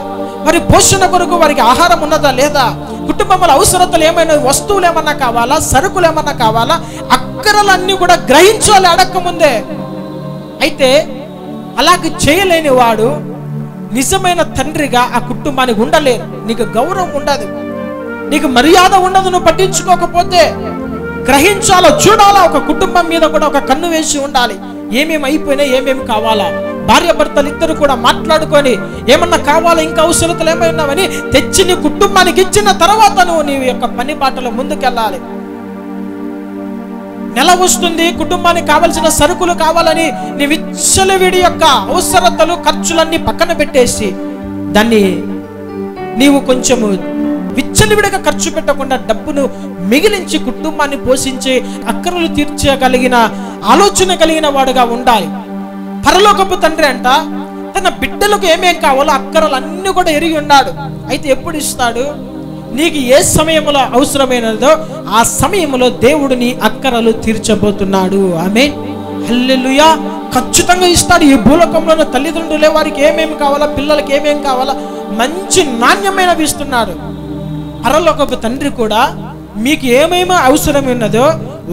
వారి పోషణ కొరకు వారికి ఆహారం ఉన్నదా లేదా, కుటుంబంలో అవసరతలు ఏమైనా, వస్తువులు ఏమన్నా కావాలా, సరుకులు ఏమన్నా కావాలా, అక్కరలన్నీ కూడా గ్రహించాలి అడక్క ముందే. అయితే అలాగే చేయలేని వాడు నిజమైన తండ్రిగా ఆ కుటుంబానికి ఉండలేరు. నీకు గౌరవం ఉండదు, నీకు మర్యాద ఉండదు. నువ్వు పట్టించుకోకపోతే గ్రహించాలో, చూడాలా. ఒక కుటుంబం మీద కూడా ఒక కన్ను వేసి ఉండాలి. ఏమేమి అయిపోయినా, ఏమేమి కావాలా, భార్య భర్తలు ఇద్దరు కూడా మాట్లాడుకొని ఏమన్నా కావాలా, ఇంకా అవసరతలు ఏమైనావని తెచ్చి నీ కుటుంబానికి ఇచ్చిన తర్వాత నువ్వు నీ యొక్క పని బాటలో ముందుకెళ్ళాలి. నెల వస్తుంది, కుటుంబానికి కావలసిన సరుకులు కావాలని నీ విచ్చలవిడి యొక్క అవసరతలు ఖర్చులన్నీ పక్కన పెట్టేసి దాన్ని నీవు కొంచెము విచ్చలవిడిగా ఖర్చు పెట్టకుండా డబ్బును మిగిలించి కుటుంబాన్ని పోషించి అక్కరలు తీర్చగలిగిన ఆలోచన కలిగిన వాడుగా ఉండాలి. పరలోకపు తండ్రి అంట తన బిడ్డలకు ఏమేం కావాలో అక్కరలు అన్ని కూడా ఎరిగి ఉన్నాడు. అయితే ఎప్పుడు ఇస్తాడు? నీకు ఏ సమయంలో అవసరమైనదో ఆ సమయంలో దేవుడు నీ అక్కరలు తీర్చబోతున్నాడు. ఆమేన్, హల్లెలూయా. ఖచ్చితంగా ఇస్తాడు. ఈ భూలోకంలో తల్లిదండ్రులే వారికి ఏమేమి కావాలా, పిల్లలకి ఏమేమి కావాలా మంచి నాణ్యమైనవి ఇస్తున్నాడు. పరలోకపు తండ్రి కూడా మీకు ఏమేమి అవసరం ఉన్నదో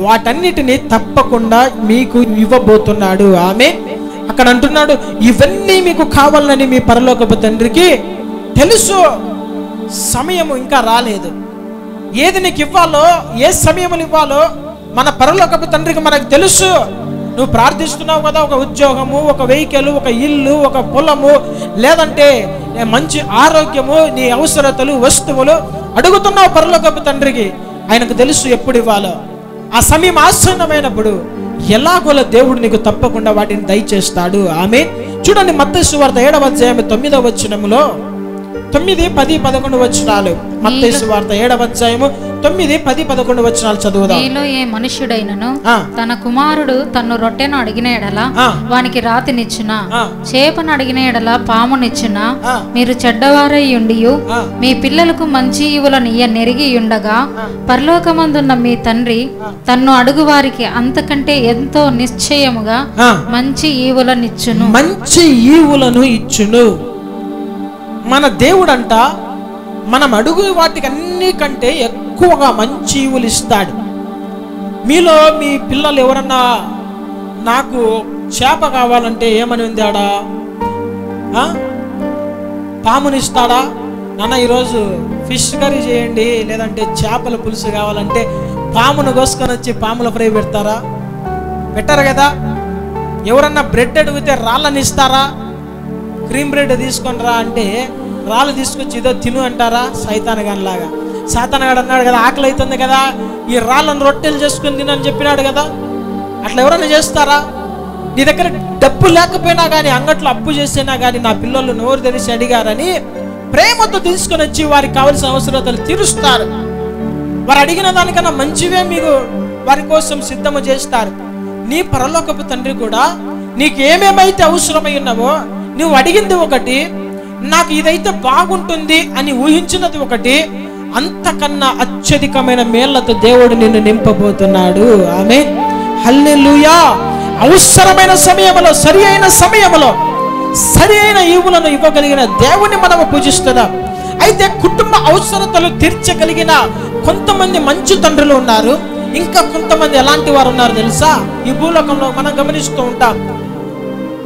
వాటన్నిటిని తప్పకుండా మీకు ఇవ్వబోతున్నాడు. ఆమేన్. అక్కడ అంటున్నాడు, ఇవన్నీ మీకు కావాలని మీ పరలోకపు తండ్రికి తెలుసు. సమయం ఇంకా రాలేదు. ఏది నీకు ఇవ్వాలో, ఏ సమయంలో ఇవ్వాలో మన పరలోకపు తండ్రికి మనకు తెలుసు. నువ్వు ప్రార్థిస్తున్నావు కదా, ఒక ఉద్యోగము, ఒక వెహికల్, ఒక ఇల్లు, ఒక పొలము, లేదంటే మంచి ఆరోగ్యము, నీ అవసరతలు, వస్తువులు అడుగుతున్నావు పరలోకపు తండ్రికి. ఆయనకు తెలుసు ఎప్పుడు ఇవ్వాలో. ఆ సమయం ఆసన్నమైనప్పుడు ఎలాగోలా దేవుడు నీకు తప్పకుండా వాటిని దయచేస్తాడు. ఆమేన్. చూడండి, మత్తయి సువార్త 7వ అధ్యాయం 9వ వచనములో 9, 10, 11 వచనాలు. మత్తయి సువార్త 7వ అధ్యాయము 9, 10, 11 వచనాలు చదువుదాం. మీలో ఏ మనుష్యుడైనను తన కుమారుడు తన్ను రొట్టెను అడిగిన ఎడల వానికి రాతినిచ్చునా, చేపను అడిగిన ఎడల పామునిచ్చునా, మీరు చెడ్డవారై ఉండియు మీ పిల్లలకు మంచి ఈవులను నెరిగి ఉండగా పరలోకమందున్న మీ తండ్రి తన్ను అడుగు వారికి అంతకంటే ఎంతో నిశ్చయముగా మంచి ఈవులనిచ్చును. మంచి ఈవులను ఇచ్చును. మన దేవుడంట మనం అడుగు వాటికి అన్నికంటే ఎక్కువగా మంచి ఈవులు ఇస్తాడు. మీలో మీ పిల్లలు ఎవరన్నా నాకు చేప కావాలంటే ఏమని ఉందాడా, పామునిస్తాడా? నాన్న ఈరోజు ఫిష్ కర్రీ చేయండి, లేదంటే చేపల పులుసు కావాలంటే పామును కోసుకొని వచ్చి పాముల ఫ్రై పెడతారా? పెట్టారు కదా. ఎవరన్నా బ్రెడ్ అడిగితే రాళ్ళని ఇస్తారా? క్రీమ్ బ్రెడ్ తీసుకొని రా అంటే రాళ్ళు తీసుకొచ్చి ఇదో తిను అంటారా? సైతానగానిలాగా. సాతానగాడు అన్నాడు కదా, ఆకలి అవుతుంది కదా, ఈ రాళ్ళను రొట్టెలు చేసుకొని తినని చెప్పినాడు కదా. అట్లా ఎవరైనా చేస్తారా? నీ దగ్గర డబ్బు లేకపోయినా కానీ అంగట్లో అప్పు చేసినా కానీ నా పిల్లలు నోరు తెరిచి అడిగారని ప్రేమతో తీసుకొని వచ్చి వారికి కావలసిన అవసరతలు తీరుస్తారు. వారు అడిగిన దానికన్నా మంచివే మీకు వారి కోసం సిద్ధము చేస్తారు. నీ పరలోకపు తండ్రి కూడా నీకు ఏమేమైతే అవసరమై ఉన్నావో, నువ్వు అడిగింది ఒకటి, నాకు ఇదైతే బాగుంటుంది అని ఊహించినది ఒకటి, అంతకన్నా అత్యధికమైన మేళ్లతో దేవుడు నిన్ను నింపబోతున్నాడు. ఆమేన్, హల్లెలూయా. అవసరమైన సమయంలో, సరి అయిన సమయంలో సరి అయిన ఈవులను ఇవ్వగలిగిన దేవుని మనము పూజిస్తున్నాం. అయితే కుటుంబ అవసరతలు తీర్చగలిగిన కొంతమంది మంచి తండ్రులు ఉన్నారు, ఇంకా కొంతమంది ఎలాంటి వారు ఉన్నారు తెలుసా? ఈ భూలోకంలో మనం గమనిస్తూ ఉంటాం.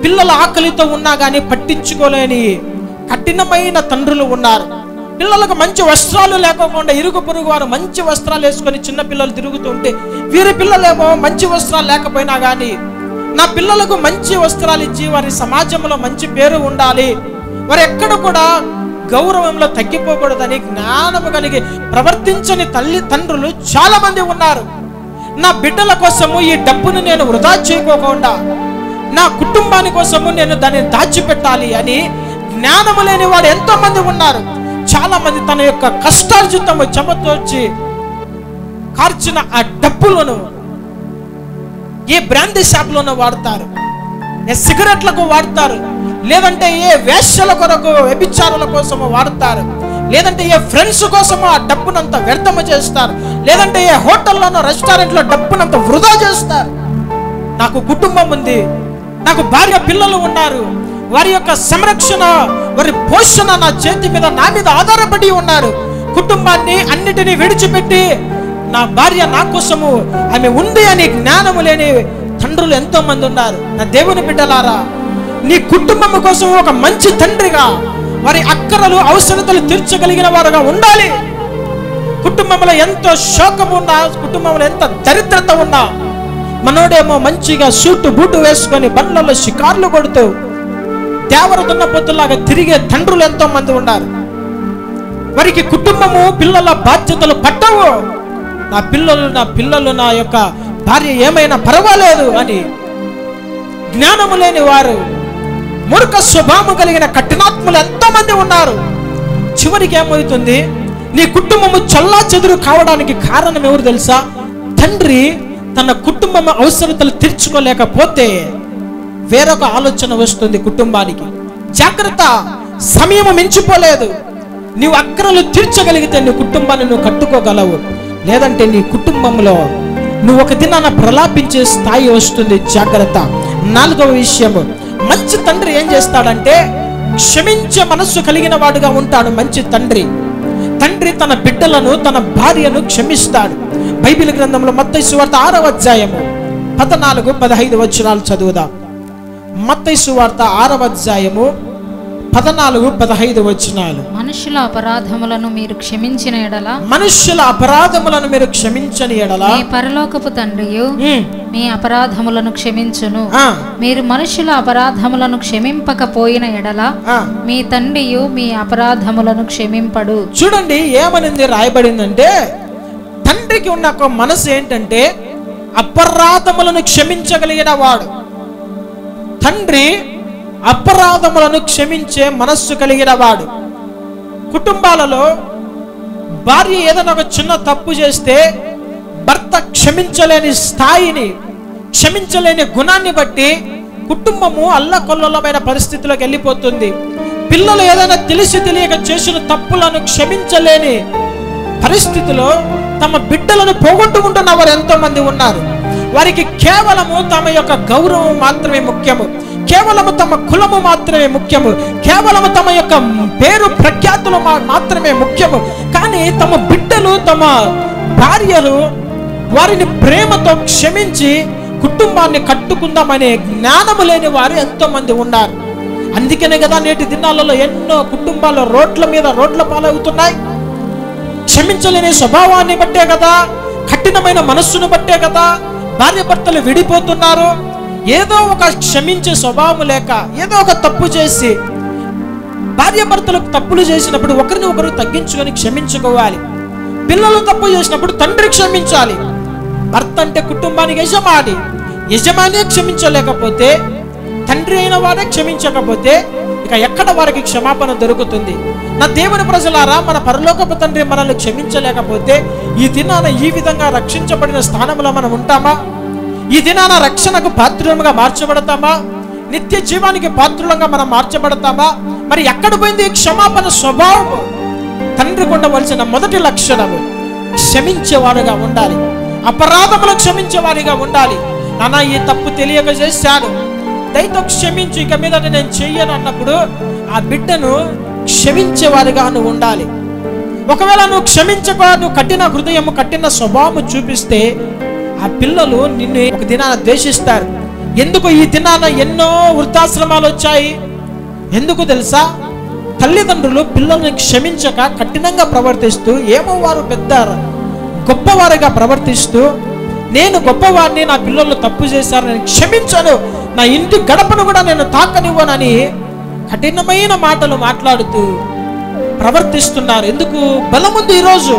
పిల్లల ఆకలితో ఉన్నా కానీ పట్టించుకోలేని కఠినమైన తండ్రులు ఉన్నారు. పిల్లలకు మంచి వస్త్రాలు లేకోకుండా ఇరుగు పొరుగు వారు మంచి వస్త్రాలు వేసుకొని చిన్న పిల్లలు తిరుగుతుంటే, వీరి పిల్లలేమో మంచి వస్త్రాలు లేకపోయినా కానీ నా పిల్లలకు మంచి వస్త్రాలు ఇచ్చి వారి సమాజంలో మంచి పేరు ఉండాలి, వారు ఎక్కడ కూడా గౌరవంలో తగ్గిపోకూడదని జ్ఞానము కలిగి ప్రవర్తించని తండ్రులు చాలా మంది ఉన్నారు. నా బిడ్డల కోసము ఈ డబ్బును నేను వృధా చేయకోకుండా నా కుటుంబాని కోసము నేను దాన్ని దాచిపెట్టాలి అని జ్ఞానము లేని వాడు ఎంతో మంది ఉన్నారు. చాలా మంది తన యొక్క కష్టార్జితము చెమతోచి కార్చిన ఆ డబ్బులను ఏ బ్రాందీ షాప్లోనూ వాడతారు, ఏ సిగరెట్లకు వాడతారు, లేదంటే ఏ వేశ్యల కొరకు వ్యభిచారుల కోసము వాడతారు, లేదంటే ఏ ఫ్రెండ్స్ కోసము ఆ డబ్బునంత వ్యర్థము చేస్తారు, లేదంటే ఏ హోటల్లోనో రెస్టారెంట్లో డబ్బునంత వృధా చేస్తారు. నాకు కుటుంబం ఉంది, నాకు భార్య పిల్లలు ఉన్నారు, వారి యొక్క సంరక్షణ, వారి పోషణ నా చేతి మీద, నా మీద ఆధారపడి ఉన్నారు. కుటుంబాన్ని అన్నిటినీ విడిచిపెట్టి నా భార్య నా కోసము ఆమె ఉంది అని జ్ఞానము లేని తండ్రులు ఎంతో మంది ఉన్నారు. నా దేవుని బిడ్డలారా, నీ కుటుంబం కోసం ఒక మంచి తండ్రిగా వారి అక్కరలు అవసరతలు తీర్చగలిగిన వారుగా ఉండాలి. కుటుంబంలో ఎంతో శోకము ఉన్నా, కుటుంబంలో ఎంత దరిద్రత ఉన్నా, మనోడేమో మంచిగా సూటు బూటు వేసుకొని బండ్లలో షికార్లు కొడుతూ దేవర దున్నపోతులాగా తిరిగే తండ్రులు ఎంతో మంది ఉన్నారు. వారికి కుటుంబము పిల్లల బాధ్యతలు పట్టవు. నా పిల్లలు నా యొక్క భార్య ఏమైనా పర్వాలేదు అని జ్ఞానము లేని వారు, మూర్ఖ స్వభావం కలిగిన కఠినాత్ములు ఎంతో మంది ఉన్నారు. చివరికి ఏమవుతుంది? నీ కుటుంబము చల్లా చెదురు కావడానికి కారణం ఎవరు తెలుసా? తండ్రి తన కుటుంబం అవసరతలు తీర్చుకోలేకపోతే వేరొక ఆలోచన వస్తుంది కుటుంబానికి. జాగ్రత్త, సమయం మించిపోలేదు. నీవు అక్కరలు తీర్చగలిగితే నీ కుటుంబాన్ని నువ్వు కట్టుకోగలవు. లేదంటే నీ కుటుంబంలో నువ్వు ఒక దినాన ప్రలాపించే స్థాయి వస్తుంది. జాగ్రత్త. 4వ విషయము, మంచి తండ్రి ఏం చేస్తాడంటే క్షమించే మనస్సు కలిగిన వాడుగా ఉంటాడు. మంచి తండ్రి తన బిడ్డలను, తన భార్యను క్షమిస్తాడు. బైబిల్ గ్రంథంలో మత్తయి సువార్త 6వ అధ్యాయము 14-15 వచనాలు చదువుదాం. మత్తయి సువార్త 6వ అధ్యాయము 14-15 వచనాలు. మనుషుల అపరాధములను మీరు క్షమించిన ఎడల, మీ పరలోకపు తండ్రియు మీ అపరాధములను క్షమించును. మీరు మనుషుల అపరాధములను క్షమింపకపోయిన ఎడల మీ తండ్రియు మీ అపరాధములను క్షమింపడు. చూడండి ఏమనింది రాయబడిందంటే, తండ్రికి ఉన్న ఒక మనసు ఏంటంటే అపరాధములను క్షమించగలిగిన వాడు. తండ్రి అపరాధములను క్షమించే మనస్సు కలిగిన వాడు. కుటుంబాలలో భార్య ఏదైనా ఒక చిన్న తప్పు చేస్తే భర్త క్షమించలేని స్థాయిని, క్షమించలేని గుణాన్ని బట్టి కుటుంబము అల్లకొల్లమైన పరిస్థితిలోకి వెళ్ళిపోతుంది. పిల్లలు ఏదైనా తెలిసి తెలియక చేసిన తప్పులను క్షమించలేని పరిస్థితిలో తమ బిడ్డలను పోగొట్టుకుంటున్న వారు ఎంతో మంది ఉన్నారు. వారికి కేవలము తమ యొక్క గౌరవం మాత్రమే ముఖ్యము, కేవలము తమ కులము మాత్రమే ముఖ్యము, కేవలము తమ యొక్క పేరు ప్రఖ్యాతులు మాత్రమే ముఖ్యము. కానీ తమ బిడ్డలు, తమ భార్యలు వారిని ప్రేమతో క్షమించి కుటుంబాన్ని కట్టుకుందామనే జ్ఞానము లేని వారు ఎంతో మంది ఉన్నారు. అందుకనే కదా నేటి దినాలలో ఎన్నో కుటుంబాలు రోడ్ల పాలవుతున్నాయి. క్షమించలేని స్వభావాన్ని బట్టే కదా, కఠినమైన మనస్సును బట్టే కదా భార్య భర్తలు విడిపోతున్నారు. ఏదో ఒక క్షమించే స్వభావం లేక, ఏదో ఒక తప్పు చేసి, భార్య భర్తలకు తప్పులు చేసినప్పుడు ఒకరిని ఒకరు తగ్గించుకొని క్షమించుకోవాలి. పిల్లలు తప్పు చేసినప్పుడు తండ్రి క్షమించాలి. భర్త అంటే కుటుంబానికి యజమాని, యజమానే క్షమించలేకపోతే, తండ్రి అయిన వారే క్షమించకపోతే ఇక ఎక్కడ వారికి క్షమాపణ దొరుకుతుంది? నా దేవుని ప్రజలారా, మన పరలోకపు తండ్రి మనల్ని క్షమించలేకపోతే ఈ దినాన ఈ విధంగా రక్షించబడిన స్థానంలో మనం ఉంటామా? ఈ దినాన రక్షణకు పాత్రులుగా మార్చబడతామా? నిత్య జీవానికి పాత్రులంగా మనం మార్చబడతామా? మరి ఎక్కడ పోయింది క్షమాపణ స్వభావం? తండ్రికి ఉండవలసిన మొదటి లక్షణము క్షమించేవారుగా ఉండాలి, అపరాధములు క్షమించేవారిగా ఉండాలి. నాన్న, ఈ తప్పు తెలియక చేశాను, దయతో క్షమించు, ఇక మీద నేను చెయ్యను అన్నప్పుడు ఆ బిడ్డను క్షమించేవారిగా నువ్వు ఉండాలి. ఒకవేళ నువ్వు క్షమించక, నువ్వు కఠిన హృదయము, కఠిన స్వభావం చూపిస్తే ఆ పిల్లలు నిన్ను ఒక దినాన ద్వేషిస్తారు. ఎందుకు ఈ దినాన ఎన్నో వృద్ధాశ్రమాలు వచ్చాయి? ఎందుకు తెలుసా? తల్లిదండ్రులు పిల్లల్ని క్షమించక కఠినంగా ప్రవర్తిస్తూ, ఏమో వారు పెద్ద గొప్పవారిగా ప్రవర్తిస్తూ, నేను గొప్పవారిని, నా పిల్లలు తప్పు చేశారు, నేను క్షమించను, నా ఇంటి గడపను కూడా నేను తాకనివ్వనని కఠినమైన మాటలు మాట్లాడుతూ ప్రవర్తిస్తున్నారు. ఎందుకు? బలముంది ఈరోజు,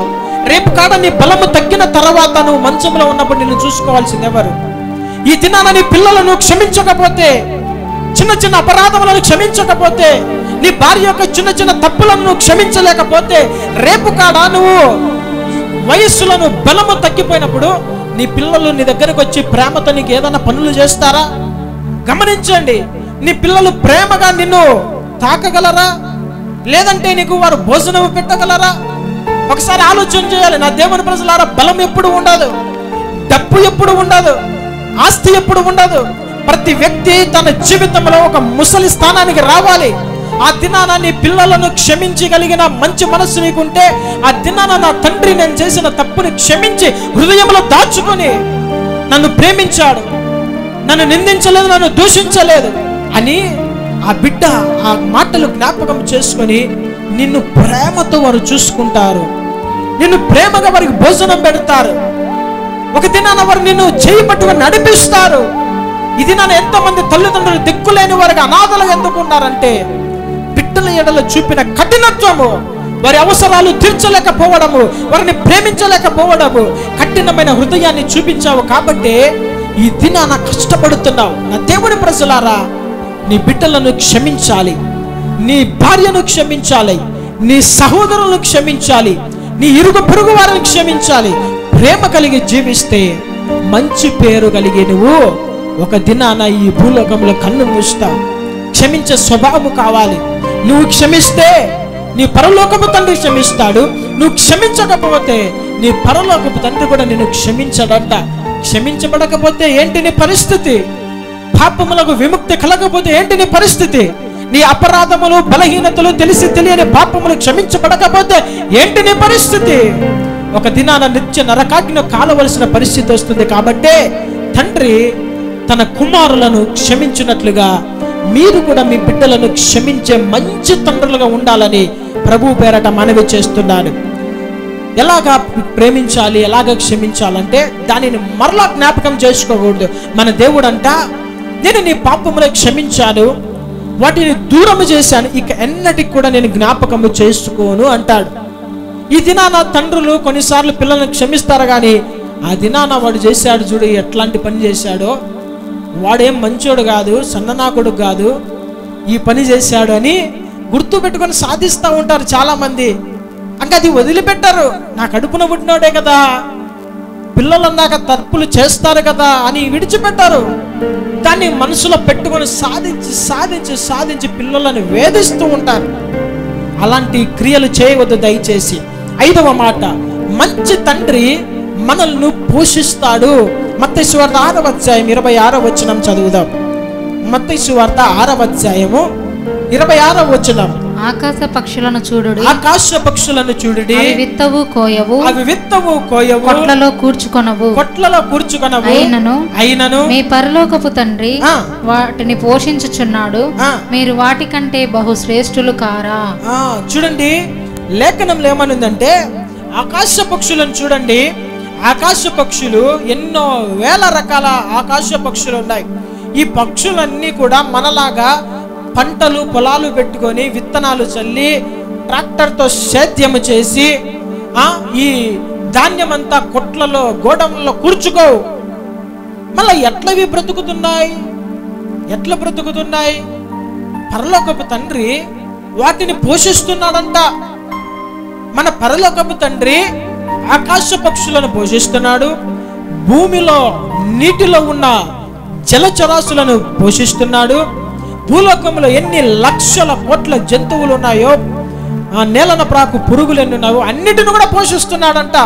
రేపు కాడ నీ బలము తగ్గిన తర్వాత నువ్వు మంచంలో ఉన్నప్పుడు నిన్ను చూసుకోవాల్సింది ఎవరు? ఈ దినాన నీ పిల్లలను క్షమించకపోతే, చిన్న చిన్న అపరాధములను క్షమించకపోతే, నీ భార్య యొక్క చిన్న చిన్న తప్పులను నువ్వు క్షమించలేకపోతే, రేపు కాడ నువ్వు వయస్సులను బలము తగ్గిపోయినప్పుడు నీ పిల్లలు నీ దగ్గరకు వచ్చి ప్రేమతో నీకు ఏదైనా పనులు చేస్తారా? గమనించండి, నీ పిల్లలు ప్రేమగా నిన్ను తాకగలరా? లేదంటే నీకు వారు భోజనం పెట్టగలరా? ఒకసారి ఆలోచన చేయాలి. నా దేవుని ప్రజలారా, బలం ఎప్పుడు ఉండదు, డబ్బు ఎప్పుడు ఉండదు, ఆస్తి ఎప్పుడు ఉండదు. ప్రతి వ్యక్తి తన జీవితంలో ఒక ముసలి స్థానానికి రావాలి. ఆ దినాన నీ పిల్లలను క్షమించగలిగిన మంచి మనస్సు నీకుంటే, ఆ దినాన నా తండ్రి నేను చేసిన తప్పుని క్షమించి హృదయంలో దాచుకొని నన్ను ప్రేమించాడు, నన్ను నిందించలేదు, నన్ను దూషించలేదు అని ఆ బిడ్డ ఆ మాటలు జ్ఞాపకం చేసుకొని నిన్ను ప్రేమతో వారు చూసుకుంటారు, నిన్ను ప్రేమగా వారికి భోజనం పెడతారు. ఒక దినాన వారు నిన్ను చేయి పట్టుకొని నడిపిస్తారు. ఇది నన్ను ఎంతోమంది తల్లిదండ్రులు దిక్కులేని వారికి అనాథలు ఎందుకు ఉన్నారంటే, బిడ్డల ఎడల చూపిన కఠినత్వము, వారి అవసరాలు తీర్చలేకపోవడము, వారిని ప్రేమించలేకపోవడము, కఠినమైన హృదయాన్ని చూపించావు. కాబట్టి ఈ దినాన కష్టపడుతున్నావు. నా దేవుని ప్రజలారా, నీ బిడ్డలను క్షమించాలి, నీ భార్యను క్షమించాలి, నీ సహోదరులను క్షమించాలి, నీ ఇరుగు పొరుగు వారిని క్షమించాలి. ప్రేమ కలిగి జీవిస్తే మంచి పేరు కలిగి నువ్వు ఒక దినాన ఈ భూలోకంలో కన్ను మూస్తావు. క్షమించే స్వభావము కావాలి. నువ్వు క్షమిస్తే నీ పరలోకపు తండ్రి క్షమిస్తాడు, నువ్వు క్షమించకపోతే నీ పరలోకపు తండ్రి కూడా నిన్ను క్షమించడంట. క్షమించబడకపోతే ఏంటి నీ పరిస్థితి? పాపములకు విముక్తి కలగకపోతే ఏంటి నీ పరిస్థితి? నీ అపరాధములు, బలహీనతలు, తెలిసి తెలియని పాపములు క్షమించబడకపోతే ఏంటి నీ పరిస్థితి? ఒక దినాన నిత్య నరకాగ్ని కాలవలసిన పరిస్థితి వస్తుంది. కాబట్టే తండ్రి తన కుమారులను క్షమించినట్లుగా మీరు కూడా మీ బిడ్డలను క్షమించే మంచి తండ్రులుగా ఉండాలని ప్రభు పేరట మనవి చేస్తున్నాను. ఎలాగా ప్రేమించాలి, ఎలాగ క్షమించాలంటే దానిని మరలా జ్ఞాపకం చేసుకోకూడదు. మన దేవుడు అంట, నేను నీ పాపములు క్షమించాను, వాటిని దూరం చేశాను, ఇక ఎన్నటికి కూడా నేను జ్ఞాపకము చేసుకోను అంటాడు. ఈ దినాన తండ్రులు కొన్నిసార్లు పిల్లల్ని క్షమిస్తారు, కానీ ఆ దినాన వాడు చేశాడు చూడు, ఎట్లాంటి పని చేశాడో, వాడేం మంచోడు కాదు, సన్ననాకుడు కాదు, ఈ పని చేశాడు అని గుర్తు పెట్టుకొని సాధిస్తూ ఉంటారు చాలా మంది. ఇంకా అది వదిలిపెట్టారు. నా కడుపున పుట్టినోడే కదా, పిల్లలు అన్నాక తప్పులు చేస్తారు కదా అని విడిచిపెట్టారు. దాన్ని మనసులో పెట్టుకొని సాధించి సాధించి సాధించి పిల్లలను వేధిస్తూ ఉంటారు. అలాంటి క్రియలు చేయవద్దు దయచేసి. 5వ మాట, మంచి తండ్రి మనల్ని పోషిస్తాడు. మత్తయి సువార్త 6వ అధ్యాయం 26వ వచనం చదువుదాం. మత్తయి సువార్త 6వ అధ్యాయము 26వ వచనం. ఆకాశ పక్షులను చూడుడి, ఆకాశ పక్షులను చూడుడి, అవి విత్తవు కోయవు, కొట్లలో కూర్చుకొనవు, అయినను మీ పరలోకపు తండ్రి వాటిని పోషించుచున్నాడు, మీరు వాటికంటే బహు శ్రేష్ఠులు కారా? చూడండి, లేఖనంలో ఏమనుందంటే ఆకాశ పక్షులను చూడండి. ఆకాశ పక్షులు ఎన్నో వేల రకాల ఆకాశ పక్షులు ఉన్నాయి. ఈ పక్షులన్నీ కూడా మనలాగా పంటలు పొలాలు పెట్టుకొని విత్తనాలు చల్లి ట్రాక్టర్తో సేద్యము చేసి ఈ ధాన్యం అంతా కొట్లలో గోడములలో కూర్చుకోవు. మళ్ళీ ఎట్లవి బ్రతుకుతున్నాయి? ఎట్లా బ్రతుకుతున్నాయి? పరలోకపు తండ్రి వాటిని పోషిస్తున్నాడంట. మన పరలోకపు తండ్రి ఆకాశ పక్షులను పోషిస్తున్నాడు, భూమిలో నీటిలో ఉన్న జలచరాశులను పోషిస్తున్నాడు, భూలోకంలో ఎన్ని లక్షల కోట్ల జంతువులు ఉన్నాయో, ఆ నేలన ప్రాకు పురుగులు ఎన్ని ఉన్నాయో అన్నిటిని కూడా పోషిస్తున్నాడంట.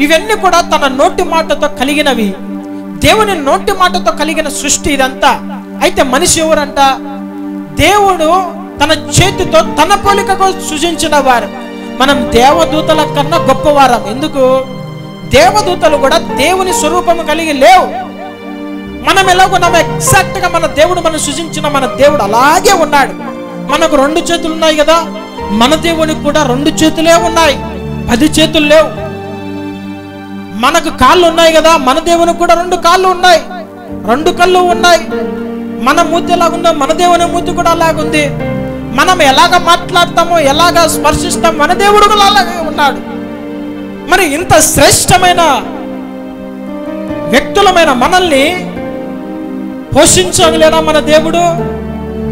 ఇవన్నీ కూడా తన నోటి మాటతో కలిగినవి, దేవుని నోటి మాటతో కలిగిన సృష్టి ఇదంతా. అయితే మనిషి ఎవరంట? దేవుడు తన చేతితో తన పోలికకు సృజించిన వారు. మనం దేవదూతల కన్నా గొప్పవారం. ఎందుకు? దేవదూతలు కూడా దేవుని స్వరూపము కలిగి లేవు. మనం ఎలాగున్నాము? ఎగ్జాక్ట్ గా మన దేవుడు మనం సృజించిన మన దేవుడు అలాగే ఉన్నాడు. మనకు 2 చేతులు ఉన్నాయి కదా, మన దేవునికి కూడా 2 చేతులే ఉన్నాయి, 10 చేతులు లేవు. మనకు కాళ్ళు ఉన్నాయి కదా, మన దేవునికి కూడా 2 కాళ్ళు ఉన్నాయి, 2 కళ్ళు ఉన్నాయి. మన మూతి ఎలాగుందో మన దేవుని మూతి కూడా అలాగుంది. మనం ఎలాగ మాట్లాడతామో, ఎలాగ స్పర్శిస్తాం, మన దేవుడు కూడా అలాగే ఉన్నాడు. మరి ఇంత శ్రేష్టమైన వ్యక్తులమైన మనల్ని పోషించగలేదా మన దేవుడు?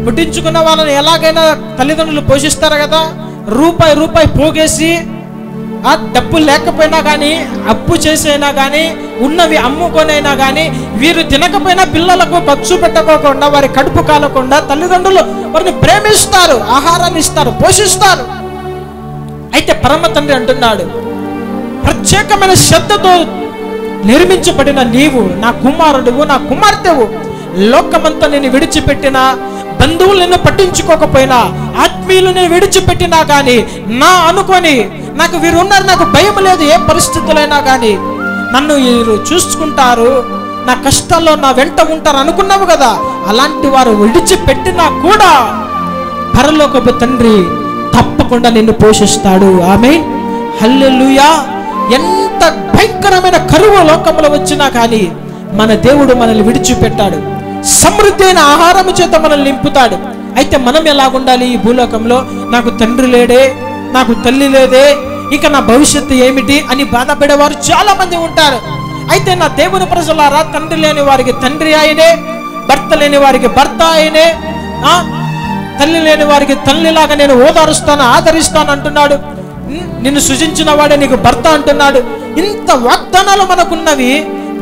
పుట్టించుకున్న వాళ్ళని ఎలాగైనా తల్లిదండ్రులు పోషిస్తారు కదా. రూపాయి పోగేసి, ఆ డబ్బు లేకపోయినా కానీ, అప్పు చేసైనా కానీ, ఉన్నవి అమ్ముకొనైనా కానీ, వీరు తినకపోయినా పిల్లలకు ఖర్చు పెట్టకోకుండా, వారి కడుపు కాలకుండా తల్లిదండ్రులు వారిని ప్రేమిస్తారు, ఆహారాన్ని ఇస్తారు, పోషిస్తారు. అయితే పరమ తండ్రి అంటున్నాడు, ప్రత్యేకమైన శ్రద్ధతో నిర్మించబడిన నీవు నా కుమారుడువు, నా కుమార్తెవు. లోకమంతా నేను విడిచిపెట్టినా, బంధువులు నిన్ను పట్టించుకోకపోయినా, ఆత్మీయులు నేను విడిచిపెట్టినా కానీ, నా అనుకొని నాకు వీరు ఉన్నారు, నాకు భయం లేదు, ఏ పరిస్థితులైనా కానీ నన్ను వీరు చూసుకుంటారు, నా కష్టాల్లో నా వెంట ఉంటారు అనుకున్నావు కదా. అలాంటి వారు విడిచిపెట్టినా కూడా పరలోకపు తండ్రి తప్పకుండా నిన్ను పోషిస్తాడు. ఆమేన్, హల్లెలూయా. ఎంత భయంకరమైన కరువు లోకంలో వచ్చినా కానీ మన దేవుడు మనల్ని విడిచిపెట్టాడు. సమృద్ధి అయిన ఆహారం చేత మనల్ని నింపుతాడు. అయితే మనం ఎలాగుండాలి ఈ భూలోకంలో? నాకు తండ్రి లేడే, నాకు తల్లి లేదే, ఇక నా భవిష్యత్తు ఏమిటి అని బాధపడేవారు చాలా మంది ఉంటారు. అయితే నా దేవుని ప్రజలారా, తండ్రి లేని వారికి తండ్రి ఆయనే, భర్త లేని వారికి భర్త ఆయనే, తల్లి లేని వారికి తల్లిలాగా నేను ఓదారుస్తాను, ఆదరిస్తాను అంటున్నాడు. నిన్ను సృజించిన వాడే నీకు భర్త అంటున్నాడు. ఇంత వాగ్దానాలు మనకున్నవి.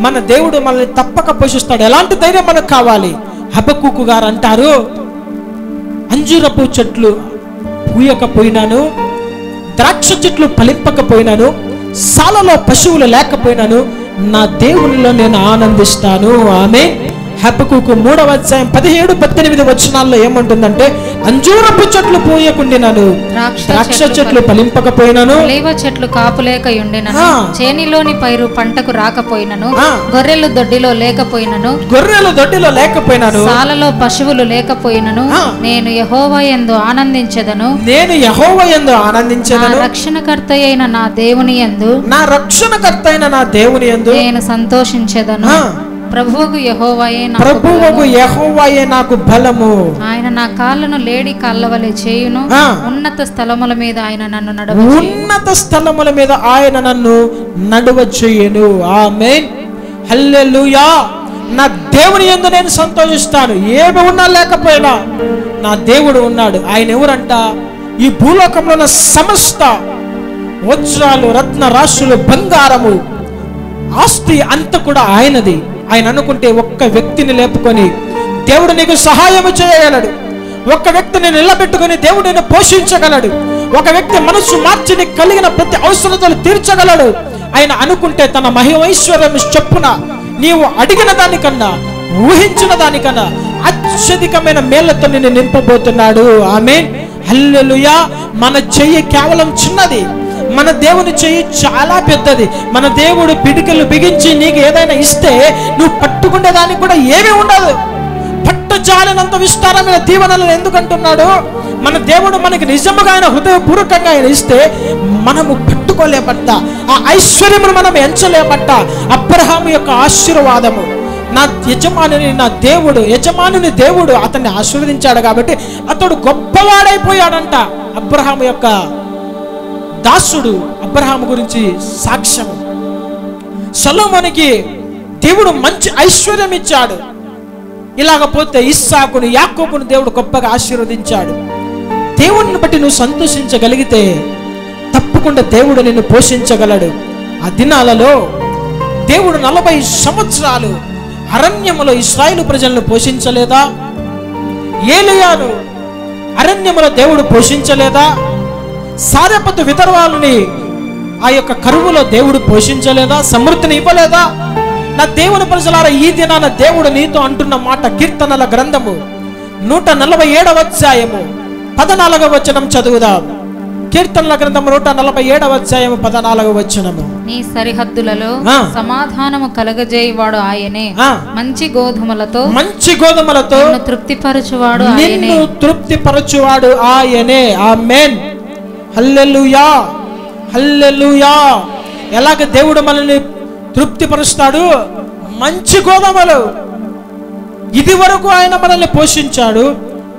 మన దేవుడు మనల్ని తప్పక పోషిస్తాడు. ఎలాంటి ధైర్యం మనకు కావాలి? హబక్కూకు గారు అంటారు, అంజూరపు చెట్లు పూయకపోయినాను, ద్రాక్ష చెట్లు ఫలింపకపోయినాను, సాలలో పశువులు లేకపోయినాను, నా దేవునిలో నేను ఆనందిస్తాను. ఆమె హబక్కూకు 3వ అధ్యాయం 17-18 వచనాల్లో ఏమంటుందంటే, అంజూరపు చెట్లు పూయకుండినను, ద్రాక్ష చెట్లు ఫలింపకపోయినను, ఒలీవ చెట్లు కాపులేక ఉండినను, చేనిలోని పైరు పంటకు రాకపోయినను, గొర్రెలు దొడ్డిలో లేకపోయినను, సాలలో పశువులు లేకపోయినను, నేను యెహోవా యందు ఆనందించెదను, రక్షణకర్త అయిన నా దేవుని యందు నేను సంతోషించెదను. ప్రభువుకు యెహోవాయే నాకు బలము. ఆయన నా కాళ్ళను లేడి కాళ్ళవలె చేయును. ఉన్నత స్థలముల మీద ఆయన నన్ను నడువచేయును. ఆమేన్, హల్లెలూయా. నా దేవుని యందు నేను సంతోషిస్తాను. ఏమి ఉన్నా లేకపోయినా నా దేవుడు ఉన్నాడు. ఆయన ఎవరంట? ఈ భూలోకంలో ఉన్న సమస్త వజ్రాలు, రత్న రాశులు, బంగారము, ఆస్తి అంతా కూడా ఆయనది. ఆయన అనుకుంటే ఒక్క వ్యక్తిని లేపుకొని దేవుడు నీకు సహాయం చేయగలడు. ఒక్క వ్యక్తిని నిలబెట్టుకొని దేవుడు నిన్ను పోషించగలడు. ఒక వ్యక్తి మనసు మార్చి కలిగిన ప్రతి అవసరతలు తీర్చగలడు. ఆయన అనుకుంటే తన మహిమైశ్వర్యం చొప్పున నీవు అడిగిన దానికన్నా, ఊహించిన దానికన్నా అత్యధికమైన మేళ్లతో నిన్ను నింపబోతున్నాడు. ఆమేన్, హల్లెలూయా. మన చెయ్యి కేవలం చిన్నది, మన దేవుని చెయ్యి చాలా పెద్దది. మన దేవుడు పిడికలు బిగించి నీకు ఏదైనా ఇస్తే నువ్వు పట్టుకునే దానికి కూడా ఏమీ ఉండదు. పట్టుజాలనంత విస్తారమైన దీవెనలను ఎందుకంటున్నాడు? మన దేవుడు మనకి నిజముగా ఆయన హృదయపూర్వకంగా ఆయన ఇస్తే మనము పట్టుకోలేబట్ట, ఆ ఐశ్వర్యమును మనం ఎంచలేబట్ట. అబ్రహాము యొక్క ఆశీర్వాదము, నా యజమానుని, నా దేవుడు, యజమానుని దేవుడు అతన్ని ఆశీర్వదించాడు కాబట్టి అతడు గొప్పవాడైపోయాడంట. అబ్రహాము యొక్క దాసుడు అబ్రహాము గురించి సాక్ష్యము. సొలొమోనుకి దేవుడు మంచి ఐశ్వర్యం ఇచ్చాడు. ఇలాగపోతే ఇస్సాకును యాకోబును దేవుడు గొప్పగా ఆశీర్వదించాడు. దేవుడిని బట్టి నువ్వు సంతోషించగలిగితే తప్పకుండా దేవుడు నిన్ను పోషించగలడు. ఆ దినాలలో దేవుడు 40 సంవత్సరాలు అరణ్యములో ఇశ్రాయేలు ప్రజలను పోషించలేదా? ఏలీయాను అరణ్యములో దేవుడు పోషించలేదా? సారెపతు విధర్వాలని ఆ యొక్క కరువులో దేవుడు పోషించలేదా? సమృద్ధిని ఇవ్వలేదా? నా దేవుని ప్రజలారా, ఈ దినాన దేవుడు నీతో అంటున్న మాట కీర్తనల గ్రంథము 147వ అధ్యాయము 14వ వచనం చదువుదాం. కీర్తనల గ్రంథము 147వ అధ్యాయము 14వ వచనము. నీ సరిహద్దులలో సమాధానము కలగజేయువాడు ఆయనే, మంచి గోధుమలతో నిన్ను తృప్తిపరచువాడు ఆయనే. ఆమేన్, హల్లెలూయా, హల్లెలూయా. ఎలాగ దేవుడు మనల్ని తృప్తిపరుస్తాడు? మంచి గోధుమలు. ఇది వరకు ఆయన మనల్ని పోషించాడు,